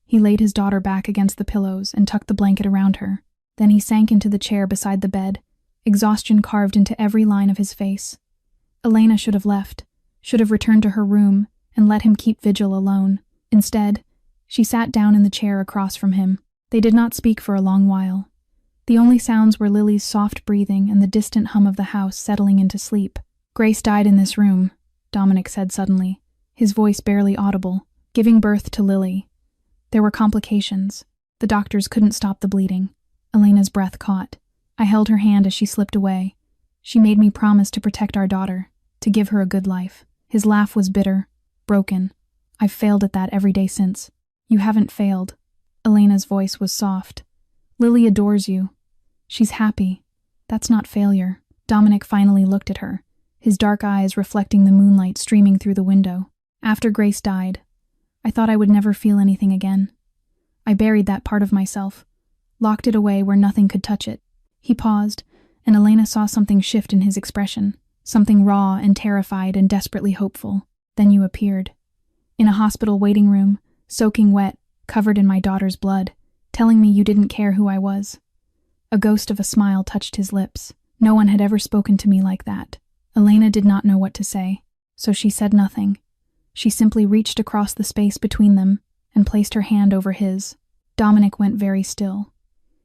he laid his daughter back against the pillows and tucked the blanket around her. Then he sank into the chair beside the bed, exhaustion carved into every line of his face. Elena should have left, should have returned to her room and let him keep vigil alone. Instead, she sat down in the chair across from him. They did not speak for a long while. The only sounds were Lily's soft breathing and the distant hum of the house settling into sleep. "Grace died in this room," Dominic said suddenly, his voice barely audible, "giving birth to Lily. There were complications. The doctors couldn't stop the bleeding." Elena's breath caught. I held her hand as she slipped away. "She made me promise to protect our daughter, to give her a good life." His laugh was bitter, broken. "I've failed at that every day since." "You haven't failed." Elena's voice was soft. "Lily adores you. She's happy. That's not failure." Dominic finally looked at her, his dark eyes reflecting the moonlight streaming through the window. "After Grace died, I thought I would never feel anything again. I buried that part of myself, locked it away where nothing could touch it." He paused, and Elena saw something shift in his expression, something raw and terrified and desperately hopeful. "Then you appeared. In a hospital waiting room, soaking wet, covered in my daughter's blood, telling me you didn't care who I was." A ghost of a smile touched his lips. No one had ever spoken to me like that. Elena did not know what to say, so she said nothing. She simply reached across the space between them and placed her hand over his. Dominic went very still.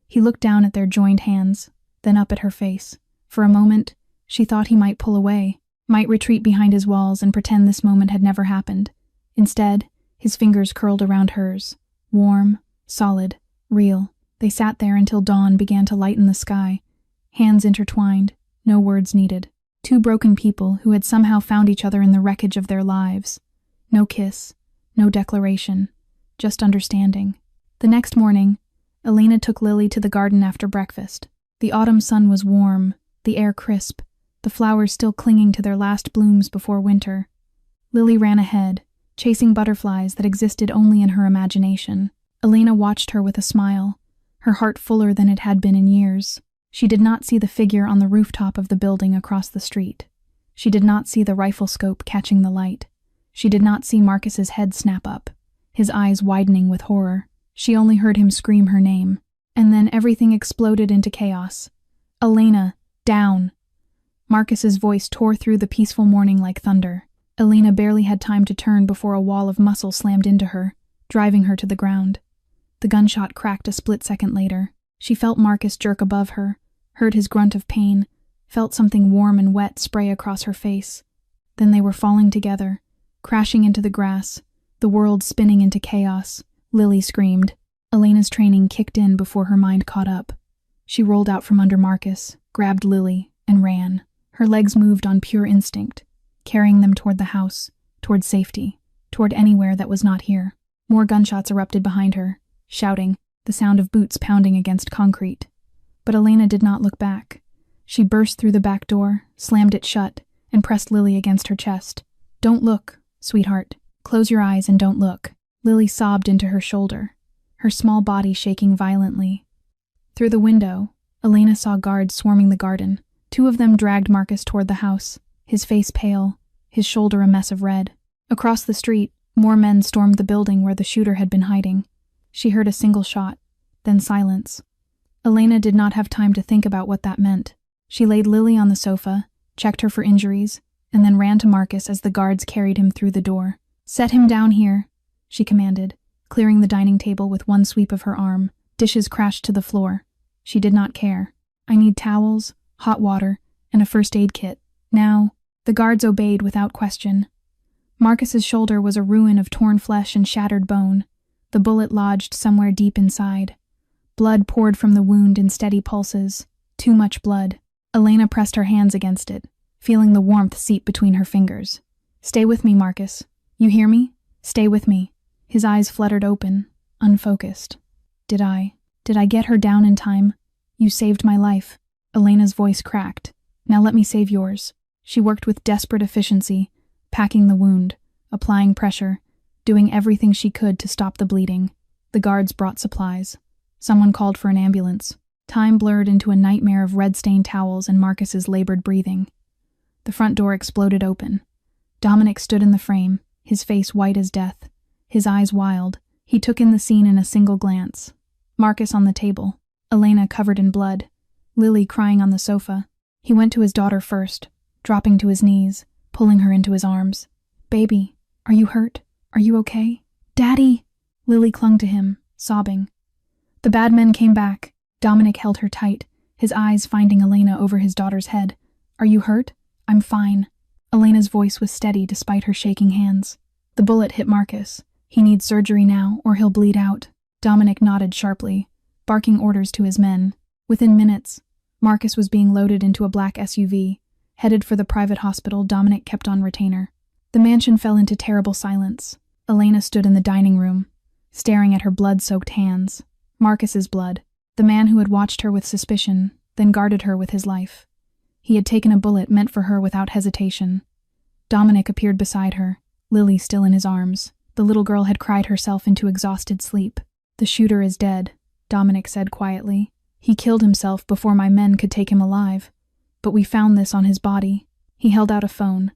He looked down at their joined hands, then up at her face. For a moment, she thought he might pull away, might retreat behind his walls and pretend this moment had never happened. Instead, his fingers curled around hers, warm, solid, real. They sat there until dawn began to lighten the sky, hands intertwined, no words needed. 2 broken people who had somehow found each other in the wreckage of their lives. No kiss, no declaration, just understanding. The next morning, Elena took Lily to the garden after breakfast. The autumn sun was warm, the air crisp, the flowers still clinging to their last blooms before winter. Lily ran ahead, chasing butterflies that existed only in her imagination. Elena watched her with a smile, her heart fuller than it had been in years. She did not see the figure on the rooftop of the building across the street. She did not see the rifle scope catching the light. She did not see Marcus's head snap up, his eyes widening with horror. She only heard him scream her name. And then everything exploded into chaos. "Elena, down!" Marcus's voice tore through the peaceful morning like thunder. Elena barely had time to turn before a wall of muscle slammed into her, driving her to the ground. The gunshot cracked a split second later. She felt Marcus jerk above her, heard his grunt of pain, felt something warm and wet spray across her face. Then they were falling together, crashing into the grass, the world spinning into chaos. Lily screamed. Elena's training kicked in before her mind caught up. She rolled out from under Marcus, grabbed Lily, and ran. Her legs moved on pure instinct, carrying them toward the house, toward safety, toward anywhere that was not here. More gunshots erupted behind her, shouting, the sound of boots pounding against concrete. But Elena did not look back. She burst through the back door, slammed it shut, and pressed Lily against her chest. "Don't look, sweetheart. Close your eyes and don't look." Lily sobbed into her shoulder, her small body shaking violently. Through the window, Elena saw guards swarming the garden. 2 of them dragged Marcus toward the house, his face pale, his shoulder a mess of red. Across the street, more men stormed the building where the shooter had been hiding. She heard a single shot, then silence. Elena did not have time to think about what that meant. She laid Lily on the sofa, checked her for injuries, and then ran to Marcus as the guards carried him through the door. "Set him down here," she commanded, clearing the dining table with one sweep of her arm. Dishes crashed to the floor. She did not care. "I need towels, hot water, and a first aid kit. Now." The guards obeyed without question. Marcus's shoulder was a ruin of torn flesh and shattered bone. The bullet lodged somewhere deep inside. Blood poured from the wound in steady pulses. Too much blood. Elena pressed her hands against it, feeling the warmth seep between her fingers. "Stay with me, Marcus. You hear me? Stay with me." His eyes fluttered open, unfocused. Did I get her down in time? You saved my life." Elena's voice cracked. "Now let me save yours." She worked with desperate efficiency, packing the wound, applying pressure, doing everything she could to stop the bleeding. The guards brought supplies. Someone called for an ambulance. Time blurred into a nightmare of red-stained towels and Marcus's labored breathing. The front door exploded open. Dominic stood in the frame, his face white as death, his eyes wild. He took in the scene in a single glance. Marcus on the table, Elena covered in blood, Lily crying on the sofa. He went to his daughter first, dropping to his knees, pulling her into his arms. "Baby, are you hurt? Are you okay?" "Daddy!" Lily clung to him, sobbing. The bad men came back. Dominic held her tight, his eyes finding Elena over his daughter's head. "Are you hurt?" "I'm fine." Elena's voice was steady despite her shaking hands. "The bullet hit Marcus. He needs surgery now, or he'll bleed out." Dominic nodded sharply, barking orders to his men. Within minutes, Marcus was being loaded into a black SUV. Headed for the private hospital, Dominic kept on retainer. The mansion fell into terrible silence. Elena stood in the dining room, staring at her blood-soaked hands. Marcus's blood. The man who had watched her with suspicion, then guarded her with his life. He had taken a bullet meant for her without hesitation. Dominic appeared beside her, Lily still in his arms. The little girl had cried herself into exhausted sleep. "The shooter is dead," Dominic said quietly. "He killed himself before my men could take him alive. But we found this on his body." He held out a phone.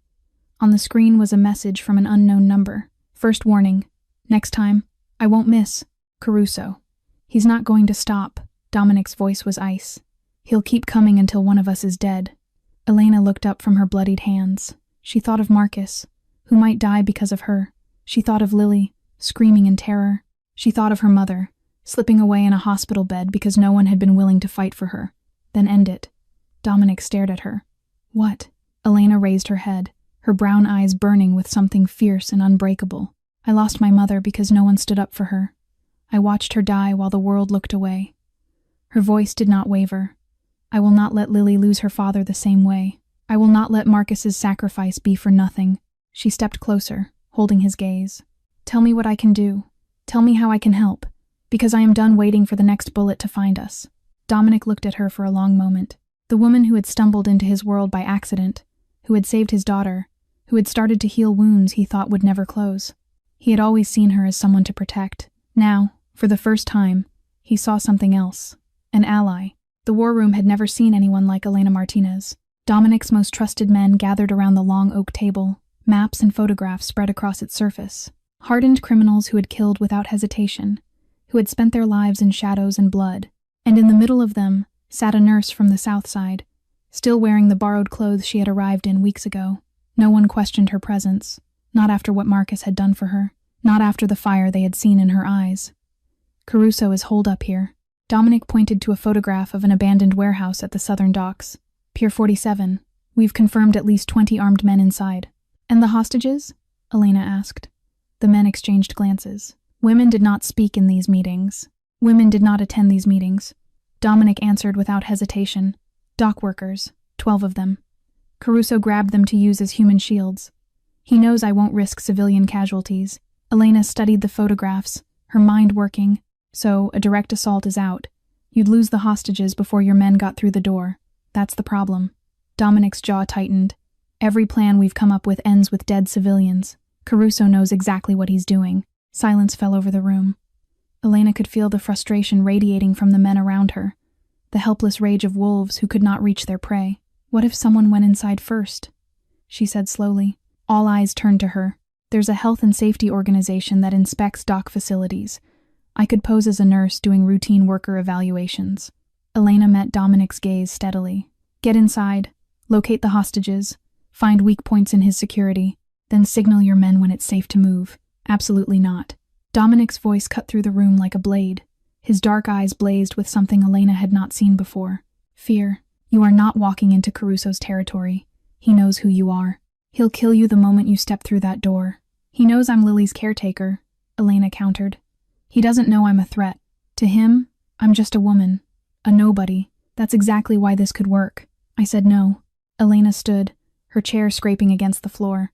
On the screen was a message from an unknown number. "First warning. Next time, I won't miss. Caruso." "He's not going to stop." Dominic's voice was ice. "He'll keep coming until one of us is dead." Elena looked up from her bloodied hands. She thought of Marcus, who might die because of her. She thought of Lily, screaming in terror. She thought of her mother, slipping away in a hospital bed because no one had been willing to fight for her. Then end it. Dominic stared at her. "What?" Elena raised her head, her brown eyes burning with something fierce and unbreakable. "I lost my mother because no one stood up for her. I watched her die while the world looked away." Her voice did not waver. "I will not let Lily lose her father the same way. I will not let Marcus's sacrifice be for nothing." She stepped closer, holding his gaze. "Tell me what I can do. Tell me how I can help, because I am done waiting for the next bullet to find us." Dominic looked at her for a long moment. The woman who had stumbled into his world by accident, who had saved his daughter, who had started to heal wounds he thought would never close. He had always seen her as someone to protect. Now, for the first time, he saw something else. An ally. The war room had never seen anyone like Elena Martinez. Dominic's most trusted men gathered around the long oak table, maps and photographs spread across its surface. Hardened criminals who had killed without hesitation, who had spent their lives in shadows and blood. And in the middle of them sat a nurse from the South Side, still wearing the borrowed clothes she had arrived in weeks ago. No one questioned her presence, not after what Marcus had done for her, not after the fire they had seen in her eyes. "Caruso is holed up here." Dominic pointed to a photograph of an abandoned warehouse at the southern docks. "Pier 47. We've confirmed at least 20 armed men inside." "And the hostages?" Elena asked. The men exchanged glances. Women did not speak in these meetings. Women did not attend these meetings. Dominic answered without hesitation. "Dock workers, 12 of them. Caruso grabbed them to use as human shields. He knows I won't risk civilian casualties." Elena studied the photographs, her mind working. "So, a direct assault is out. You'd lose the hostages before your men got through the door. That's the problem. Dominic's jaw tightened. Every plan we've come up with ends with dead civilians. Caruso knows exactly what he's doing. Silence fell over the room. Elena could feel the frustration radiating from the men around her, the helpless rage of wolves who could not reach their prey. What if someone went inside first? She said slowly. All eyes turned to her. There's a health and safety organization that inspects dock facilities. I could pose as a nurse doing routine worker evaluations. Elena met Dominic's gaze steadily. Get inside, locate the hostages, find weak points in his security, then signal your men when it's safe to move. Absolutely not. Dominic's voice cut through the room like a blade. His dark eyes blazed with something Elena had not seen before. Fear. You are not walking into Caruso's territory. He knows who you are. He'll kill you the moment you step through that door. He knows I'm Lily's caretaker, Elena countered. He doesn't know I'm a threat. To him, I'm just a woman. A nobody. That's exactly why this could work. I said no. Elena stood, her chair scraping against the floor.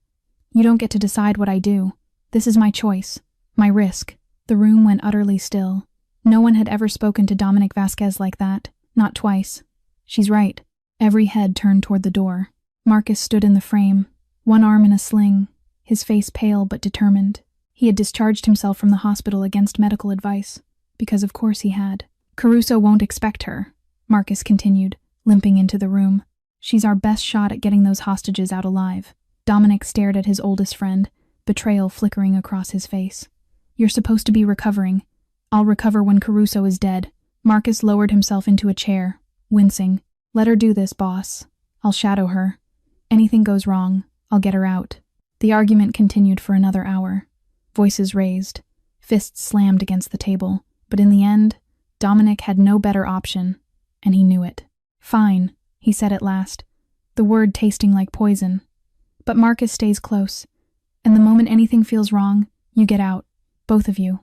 You don't get to decide what I do. This is my choice. My risk. The room went utterly still. No one had ever spoken to Dominic Vasquez like that. Not twice. She's right. Every head turned toward the door. Marcus stood in the frame, one arm in a sling, his face pale but determined. He had discharged himself from the hospital against medical advice, because of course he had. Caruso won't expect her, Marcus continued, limping into the room. She's our best shot at getting those hostages out alive. Dominic stared at his oldest friend, betrayal flickering across his face. You're supposed to be recovering. I'll recover when Caruso is dead. Marcus lowered himself into a chair, wincing. Let her do this, boss. I'll shadow her. Anything goes wrong, I'll get her out. The argument continued for another hour. Voices raised, fists slammed against the table, but in the end, Dominic had no better option, and he knew it. Fine, he said at last, the word tasting like poison. But Marcus stays close, and the moment anything feels wrong, you get out, both of you.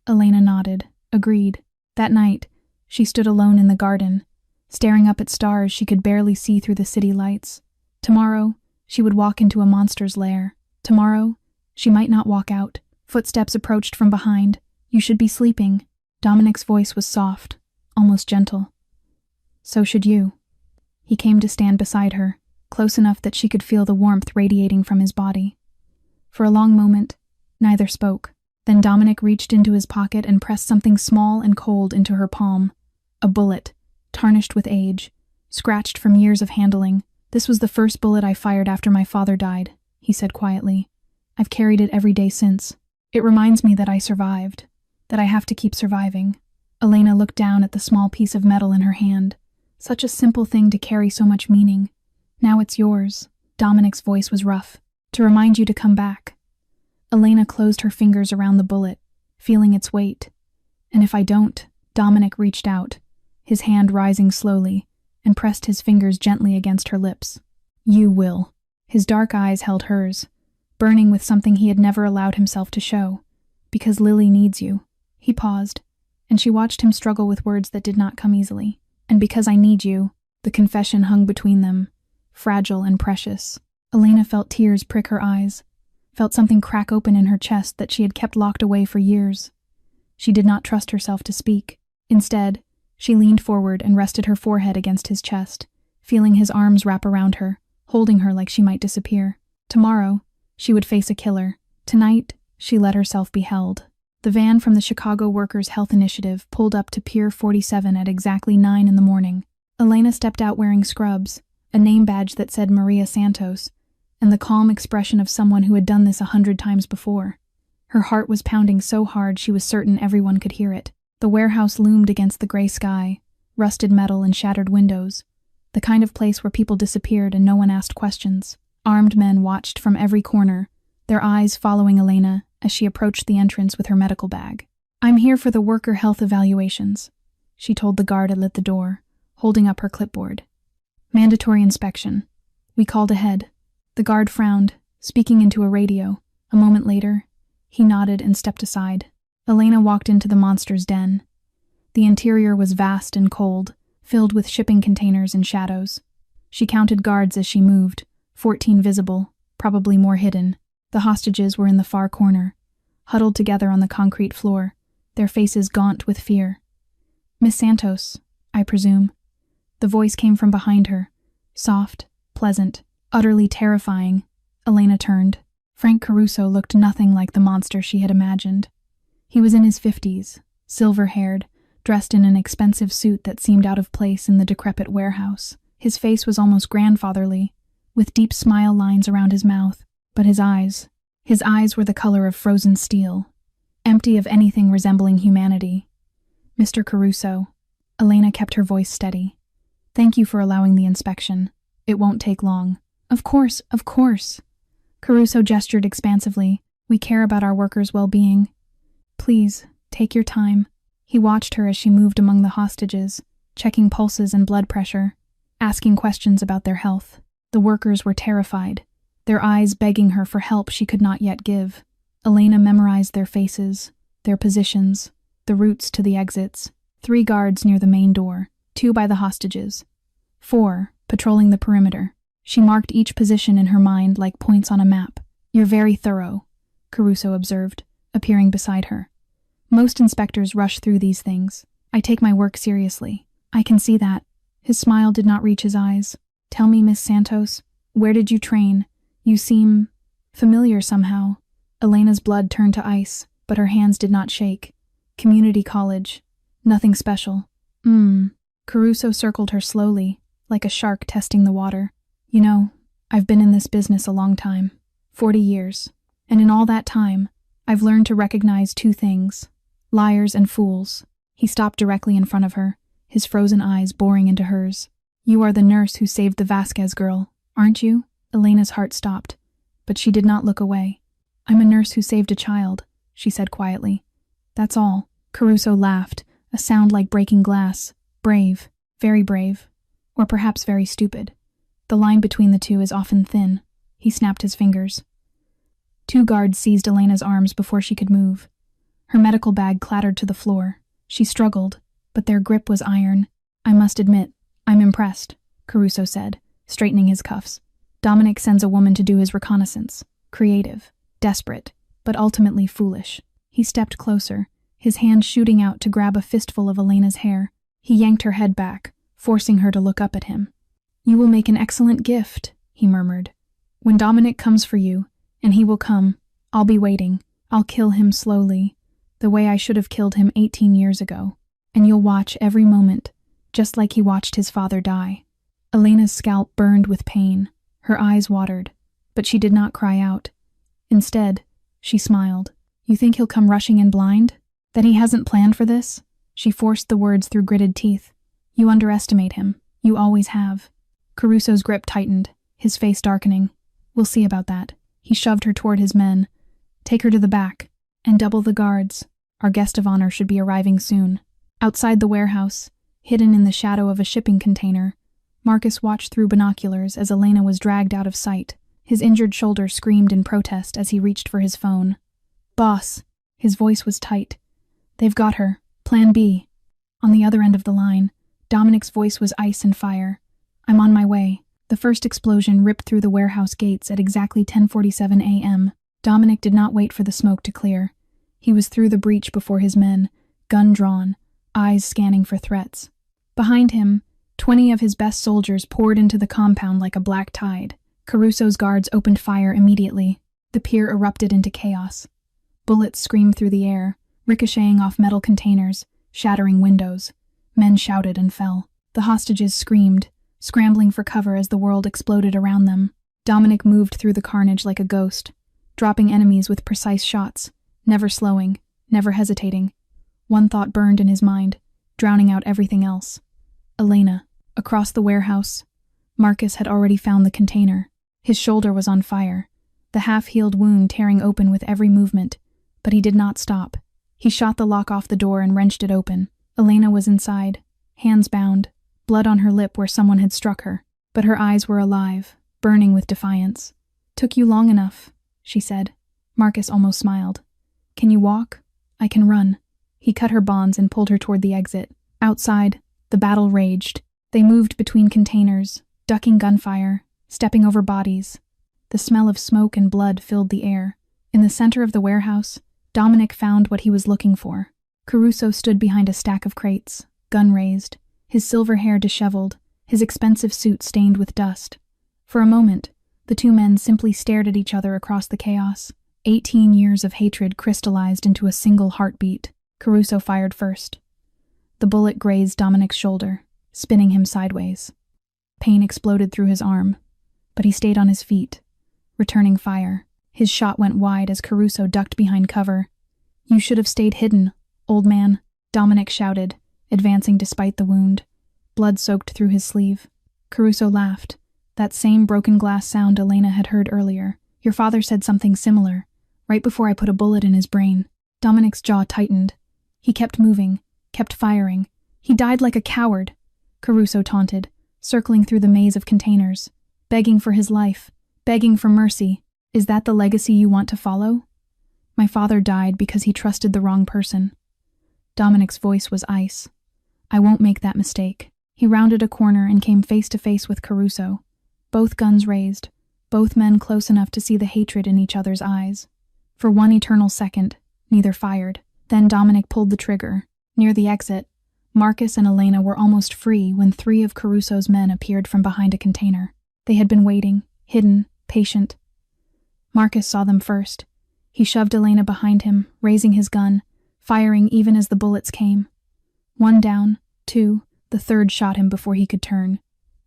Elena nodded, agreed. That night, she stood alone in the garden, staring up at stars she could barely see through the city lights. Tomorrow, she would walk into a monster's lair. Tomorrow, she might not walk out. Footsteps approached from behind. You should be sleeping. Dominic's voice was soft, almost gentle. So should you. He came to stand beside her, close enough that she could feel the warmth radiating from his body. For a long moment, neither spoke. Then Dominic reached into his pocket and pressed something small and cold into her palm. A bullet, tarnished with age, scratched from years of handling. This was the first bullet I fired after my father died, he said quietly. I've carried it every day since. It reminds me that I survived, that I have to keep surviving. Elena looked down at the small piece of metal in her hand. Such a simple thing to carry so much meaning. Now it's yours. Dominic's voice was rough. To remind you to come back. Elena closed her fingers around the bullet, feeling its weight. And if I don't, Dominic reached out, his hand rising slowly, and pressed his fingers gently against her lips. You will. His dark eyes held hers, burning with something he had never allowed himself to show. Because Lily needs you. He paused, and she watched him struggle with words that did not come easily. And because I need you, the confession hung between them, fragile and precious. Elena felt tears prick her eyes, felt something crack open in her chest that she had kept locked away for years. She did not trust herself to speak. Instead, she leaned forward and rested her forehead against his chest, feeling his arms wrap around her, holding her like she might disappear. Tomorrow, she would face a killer. Tonight, she let herself be held. The van from the Chicago Workers' Health Initiative pulled up to Pier 47 at exactly 9 in the morning. Elena stepped out wearing scrubs, a name badge that said Maria Santos, and the calm expression of someone who had done this 100 times before. Her heart was pounding so hard she was certain everyone could hear it. The warehouse loomed against the gray sky, rusted metal and shattered windows, the kind of place where people disappeared and no one asked questions. Armed men watched from every corner, their eyes following Elena as she approached the entrance with her medical bag. I'm here for the worker health evaluations, she told the guard at the door, holding up her clipboard. Mandatory inspection. We called ahead. The guard frowned, speaking into a radio. A moment later, he nodded and stepped aside. Elena walked into the monster's den. The interior was vast and cold, filled with shipping containers and shadows. She counted guards as she moved, 14 visible, probably more hidden. The hostages were in the far corner, huddled together on the concrete floor, their faces gaunt with fear. Miss Santos, I presume. The voice came from behind her. Soft, pleasant, utterly terrifying. Elena turned. Frank Caruso looked nothing like the monster she had imagined. He was in his 50s, silver-haired, dressed in an expensive suit that seemed out of place in the decrepit warehouse. His face was almost grandfatherly, with deep smile lines around his mouth, but his eyes were the color of frozen steel, empty of anything resembling humanity. Mr. Caruso, Elena kept her voice steady. Thank you for allowing the inspection. It won't take long. Of course, of course. Caruso gestured expansively. We care about our workers' well-being. Please, take your time. He watched her as she moved among the hostages, checking pulses and blood pressure, asking questions about their health. The workers were terrified, their eyes begging her for help she could not yet give. Elena memorized their faces, their positions, the routes to the exits. 3 guards near the main door, 2 by the hostages, 4 patrolling the perimeter. She marked each position in her mind like points on a map. You're very thorough, Caruso observed, appearing beside her. Most inspectors rush through these things. I take my work seriously. I can see that. His smile did not reach his eyes. Tell me, Miss Santos, where did you train? You seem familiar somehow. Elena's blood turned to ice, but her hands did not shake. Community college. Nothing special. Caruso circled her slowly, like a shark testing the water. You know, I've been in this business a long time. 40 years. And in all that time, I've learned to recognize 2 things. Liars and fools. He stopped directly in front of her, his frozen eyes boring into hers. You are the nurse who saved the Vasquez girl, aren't you? Elena's heart stopped, but she did not look away. I'm a nurse who saved a child, she said quietly. That's all. Caruso laughed, a sound like breaking glass. Brave, very brave, or perhaps very stupid. The line between the two is often thin. He snapped his fingers. 2 guards seized Elena's arms before she could move. Her medical bag clattered to the floor. She struggled, but their grip was iron. I must admit, I'm impressed, Caruso said, straightening his cuffs. Dominic sends a woman to do his reconnaissance. Creative, desperate, but ultimately foolish. He stepped closer, his hand shooting out to grab a fistful of Elena's hair. He yanked her head back, forcing her to look up at him. You will make an excellent gift, he murmured. When Dominic comes for you, and he will come, I'll be waiting. I'll kill him slowly, the way I should have killed him 18 years ago. And you'll watch every moment, just like he watched his father die. Elena's scalp burned with pain. Her eyes watered, but she did not cry out. Instead, she smiled. You think he'll come rushing in blind? That he hasn't planned for this? She forced the words through gritted teeth. You underestimate him. You always have. Caruso's grip tightened, his face darkening. We'll see about that. He shoved her toward his men. Take her to the back, and double the guards. Our guest of honor should be arriving soon. Outside the warehouse, hidden in the shadow of a shipping container, Marcus watched through binoculars as Elena was dragged out of sight. His injured shoulder screamed in protest as he reached for his phone. Boss. His voice was tight. They've got her. Plan B. On the other end of the line, Dominic's voice was ice and fire. I'm on my way. The first explosion ripped through the warehouse gates at exactly 10:47 a.m. Dominic did not wait for the smoke to clear. He was through the breach before his men, gun drawn, eyes scanning for threats. Behind him, 20 of his best soldiers poured into the compound like a black tide. Caruso's guards opened fire immediately. The pier erupted into chaos. Bullets screamed through the air, ricocheting off metal containers, shattering windows. Men shouted and fell. The hostages screamed, scrambling for cover as the world exploded around them. Dominic moved through the carnage like a ghost, dropping enemies with precise shots, never slowing, never hesitating. One thought burned in his mind, drowning out everything else. Elena. Across the warehouse, Marcus had already found the container. His shoulder was on fire, the half-healed wound tearing open with every movement, but he did not stop. He shot the lock off the door and wrenched it open. Elena was inside, hands bound, blood on her lip where someone had struck her, but her eyes were alive, burning with defiance. Took you long enough, she said. Marcus almost smiled. Can you walk? I can run. He cut her bonds and pulled her toward the exit. Outside, the battle raged. They moved between containers, ducking gunfire, stepping over bodies. The smell of smoke and blood filled the air. In the center of the warehouse, Dominic found what he was looking for. Caruso stood behind a stack of crates, gun raised, his silver hair disheveled, his expensive suit stained with dust. For a moment, the two men simply stared at each other across the chaos. 18 years of hatred crystallized into a single heartbeat. Caruso fired first. The bullet grazed Dominic's shoulder, spinning him sideways. Pain exploded through his arm, but he stayed on his feet, returning fire. His shot went wide as Caruso ducked behind cover. "You should have stayed hidden, old man," Dominic shouted, advancing despite the wound. Blood soaked through his sleeve. Caruso laughed, that same broken glass sound Elena had heard earlier. "Your father said something similar, right before I put a bullet in his brain." Dominic's jaw tightened. He kept moving, kept firing. "He died like a coward," Caruso taunted, circling through the maze of containers, begging for his life, begging for mercy. "Is that the legacy you want to follow?" "My father died because he trusted the wrong person." Dominic's voice was ice. "I won't make that mistake." He rounded a corner and came face to face with Caruso, both guns raised, both men close enough to see the hatred in each other's eyes. For one eternal second, neither fired. Then Dominic pulled the trigger. Near the exit, Marcus and Elena were almost free when 3 of Caruso's men appeared from behind a container. They had been waiting, hidden, patient. Marcus saw them first. He shoved Elena behind him, raising his gun, firing even as the bullets came. 1 down, 2, the 3rd shot him before he could turn.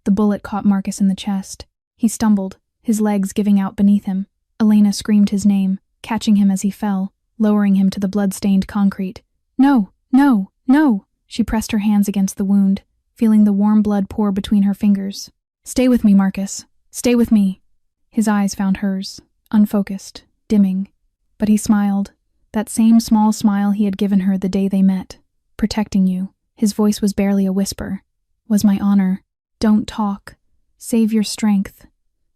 The bullet caught Marcus in the chest. He stumbled, his legs giving out beneath him. Elena screamed his name, catching him as he fell, lowering him to the blood-stained concrete. "No, no, no!" She pressed her hands against the wound, feeling the warm blood pour between her fingers. "Stay with me, Marcus. Stay with me." His eyes found hers, unfocused, dimming. But he smiled, that same small smile he had given her the day they met. "Protecting you." His voice was barely a whisper. "Was my honor. Don't talk. Save your strength."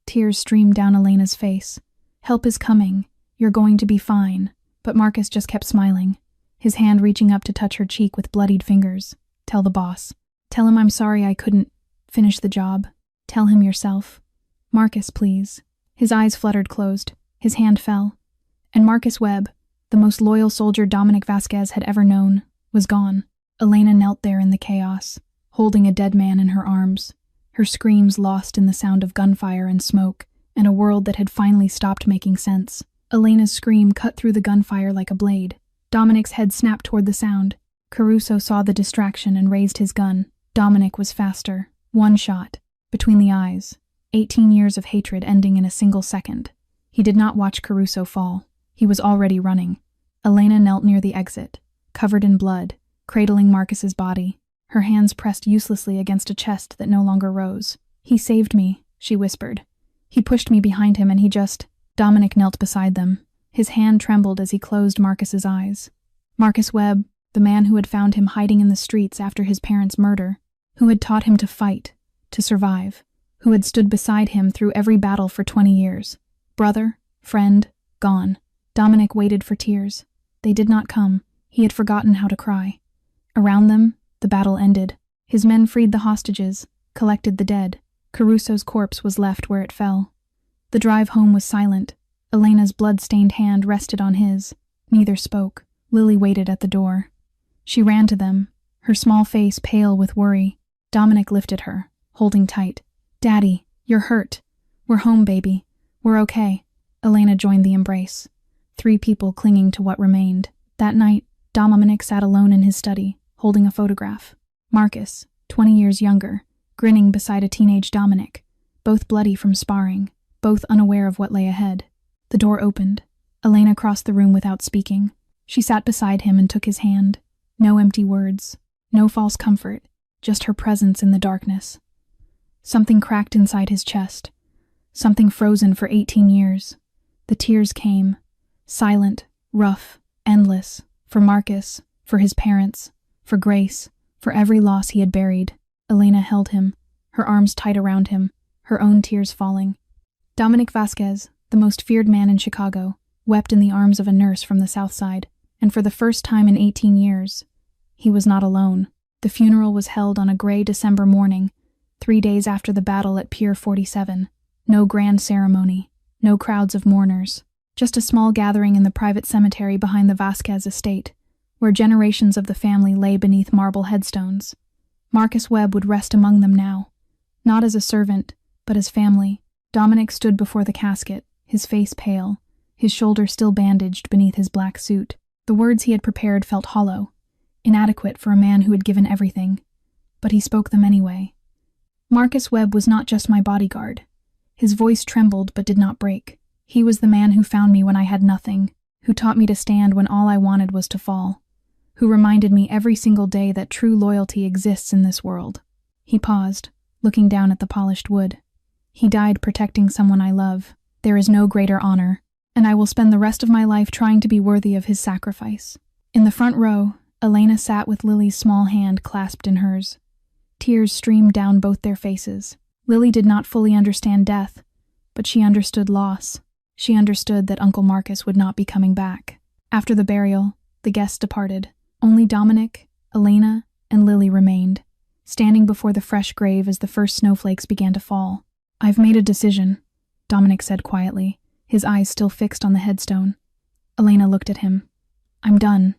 Tears streamed down Elena's face. "Help is coming. You're going to be fine." But Marcus just kept smiling, his hand reaching up to touch her cheek with bloodied fingers. "Tell the boss. Tell him I'm sorry I couldn't finish the job. Tell him yourself. Marcus, please." His eyes fluttered closed. His hand fell. And Marcus Webb, the most loyal soldier Dominic Vasquez had ever known, was gone. Elena knelt there in the chaos, holding a dead man in her arms, her screams lost in the sound of gunfire and smoke, and a world that had finally stopped making sense. Elena's scream cut through the gunfire like a blade. Dominic's head snapped toward the sound. Caruso saw the distraction and raised his gun. Dominic was faster. 1 shot. Between the eyes. 18 years of hatred ending in a single second. He did not watch Caruso fall. He was already running. Elena knelt near the exit, covered in blood, cradling Marcus's body, her hands pressed uselessly against a chest that no longer rose. "He saved me," she whispered. "He pushed me behind him and he just—" Dominic knelt beside them. His hand trembled as he closed Marcus's eyes. Marcus Webb, the man who had found him hiding in the streets after his parents' murder, who had taught him to fight, to survive, who had stood beside him through every battle for 20 years. Brother, friend, gone. Dominic waited for tears. They did not come. He had forgotten how to cry. Around them, the battle ended. His men freed the hostages, collected the dead. Caruso's corpse was left where it fell. The drive home was silent. Elena's blood-stained hand rested on his. Neither spoke. Lily waited at the door. She ran to them, her small face pale with worry. Dominic lifted her, holding tight. "Daddy, you're hurt. We're home, baby. We're okay." Elena joined the embrace. 3 people clinging to what remained. That night, Dominic sat alone in his study, holding a photograph. Marcus, 20 years younger, grinning beside a teenage Dominic, both bloody from sparring, both unaware of what lay ahead. The door opened. Elena crossed the room without speaking. She sat beside him and took his hand. No empty words, no false comfort, just her presence in the darkness. Something cracked inside his chest, something frozen for 18 years. The tears came, silent, rough, endless, for Marcus, for his parents, for Grace, for every loss he had buried. Elena held him, her arms tight around him, her own tears falling. Dominic Vasquez, the most feared man in Chicago, wept in the arms of a nurse from the South Side, and for the first time in 18 years, he was not alone. The funeral was held on a gray December morning, 3 days after the battle at Pier 47. No grand ceremony, no crowds of mourners, just a small gathering in the private cemetery behind the Vasquez estate, where generations of the family lay beneath marble headstones. Marcus Webb would rest among them now, Not as a servant, but as family. Dominic stood before the casket, his face pale, his shoulder still bandaged beneath his black suit. The words he had prepared felt hollow, inadequate for a man who had given everything, but he spoke them anyway. Marcus Webb was not just my bodyguard. His voice trembled but did not break. He was the man who found me when I had nothing, who taught me to stand when all I wanted was to fall, who reminded me every single day that true loyalty exists in this world. He paused, looking down at the polished wood. He died protecting someone I love. There is no greater honor, and I will spend the rest of my life trying to be worthy of his sacrifice. In the front row, Elena sat with Lily's small hand clasped in hers. Tears streamed down both their faces. Lily did not fully understand death, but she understood loss. She understood that Uncle Marcus would not be coming back. After the burial, the guests departed. Only Dominic, Elena, and Lily remained, standing before the fresh grave as the first snowflakes began to fall. "I've made a decision," Dominic said quietly, his eyes still fixed on the headstone. Elena looked at him. "I'm done."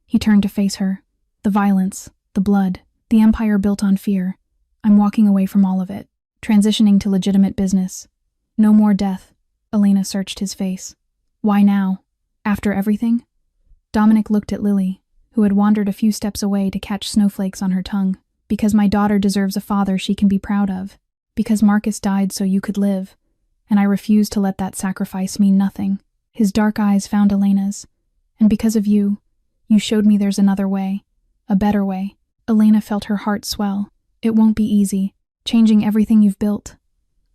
He turned to face her. "The violence, the blood, the empire built on fear. I'm walking away from all of it, transitioning to legitimate business. No more death." Elena searched his face. "Why now? After everything?" Dominic looked at Lily, who had wandered a few steps away to catch snowflakes on her tongue. "Because my daughter deserves a father she can be proud of. Because Marcus died so you could live, and I refuse to let that sacrifice mean nothing." His dark eyes found Elena's. "And because of you, you showed me there's another way, a better way." Elena felt her heart swell. "It won't be easy, changing everything you've built."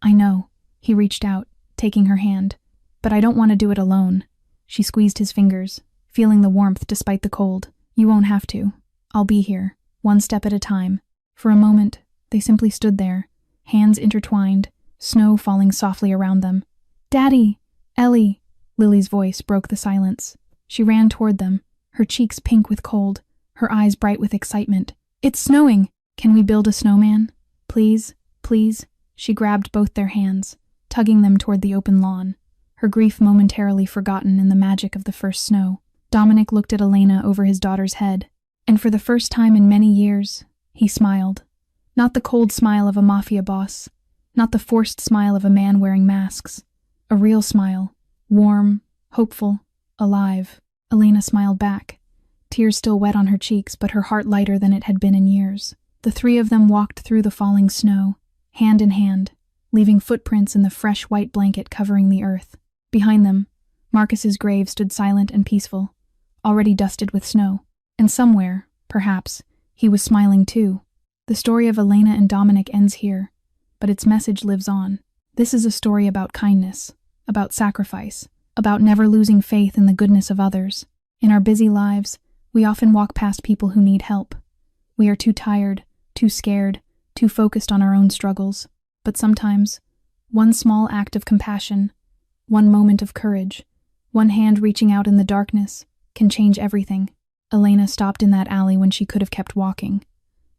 "I know." He reached out, taking her hand. "But I don't want to do it alone." She squeezed his fingers, feeling the warmth despite the cold. "You won't have to. I'll be here, one step at a time." For a moment, they simply stood there, hands intertwined, snow falling softly around them. "Daddy! Ellie!" Lily's voice broke the silence. She ran toward them, her cheeks pink with cold, her eyes bright with excitement. "It's snowing! Can we build a snowman? Please, please." She grabbed both their hands, tugging them toward the open lawn, her grief momentarily forgotten in the magic of the first snow. Dominic looked at Elena over his daughter's head, and for the first time in many years, he smiled. Not the cold smile of a Mafia boss, not the forced smile of a man wearing masks. A real smile, warm, hopeful, alive. Elena smiled back, tears still wet on her cheeks but her heart lighter than it had been in years. The three of them walked through the falling snow, hand in hand, leaving footprints in the fresh white blanket covering the earth. Behind them, Marcus's grave stood silent and peaceful, already dusted with snow. And somewhere, perhaps, he was smiling too. The story of Elena and Dominic ends here, but its message lives on. This is a story about kindness, about sacrifice, about never losing faith in the goodness of others. In our busy lives, we often walk past people who need help. We are too tired, too scared, too focused on our own struggles. But sometimes, one small act of compassion, one moment of courage, one hand reaching out in the darkness, can change everything. Elena stopped in that alley when she could have kept walking.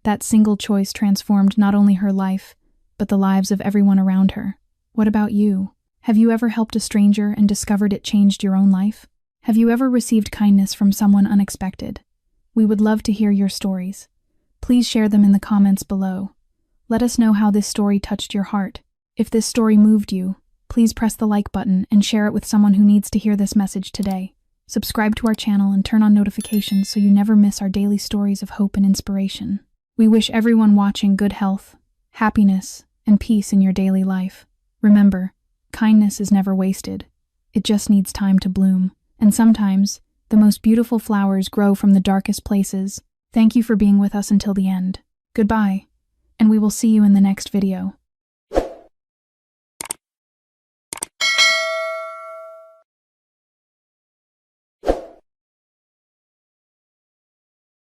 That single choice transformed not only her life, but the lives of everyone around her. What about you? Have you ever helped a stranger and discovered it changed your own life? Have you ever received kindness from someone unexpected? We would love to hear your stories. Please share them in the comments below. Let us know how this story touched your heart. If this story moved you, please press the like button and share it with someone who needs to hear this message today. Subscribe to our channel and turn on notifications so you never miss our daily stories of hope and inspiration. We wish everyone watching good health, happiness, and peace in your daily life. Remember, kindness is never wasted. It just needs time to bloom. And sometimes, the most beautiful flowers grow from the darkest places. Thank you for being with us until the end. Goodbye, and we will see you in the next video.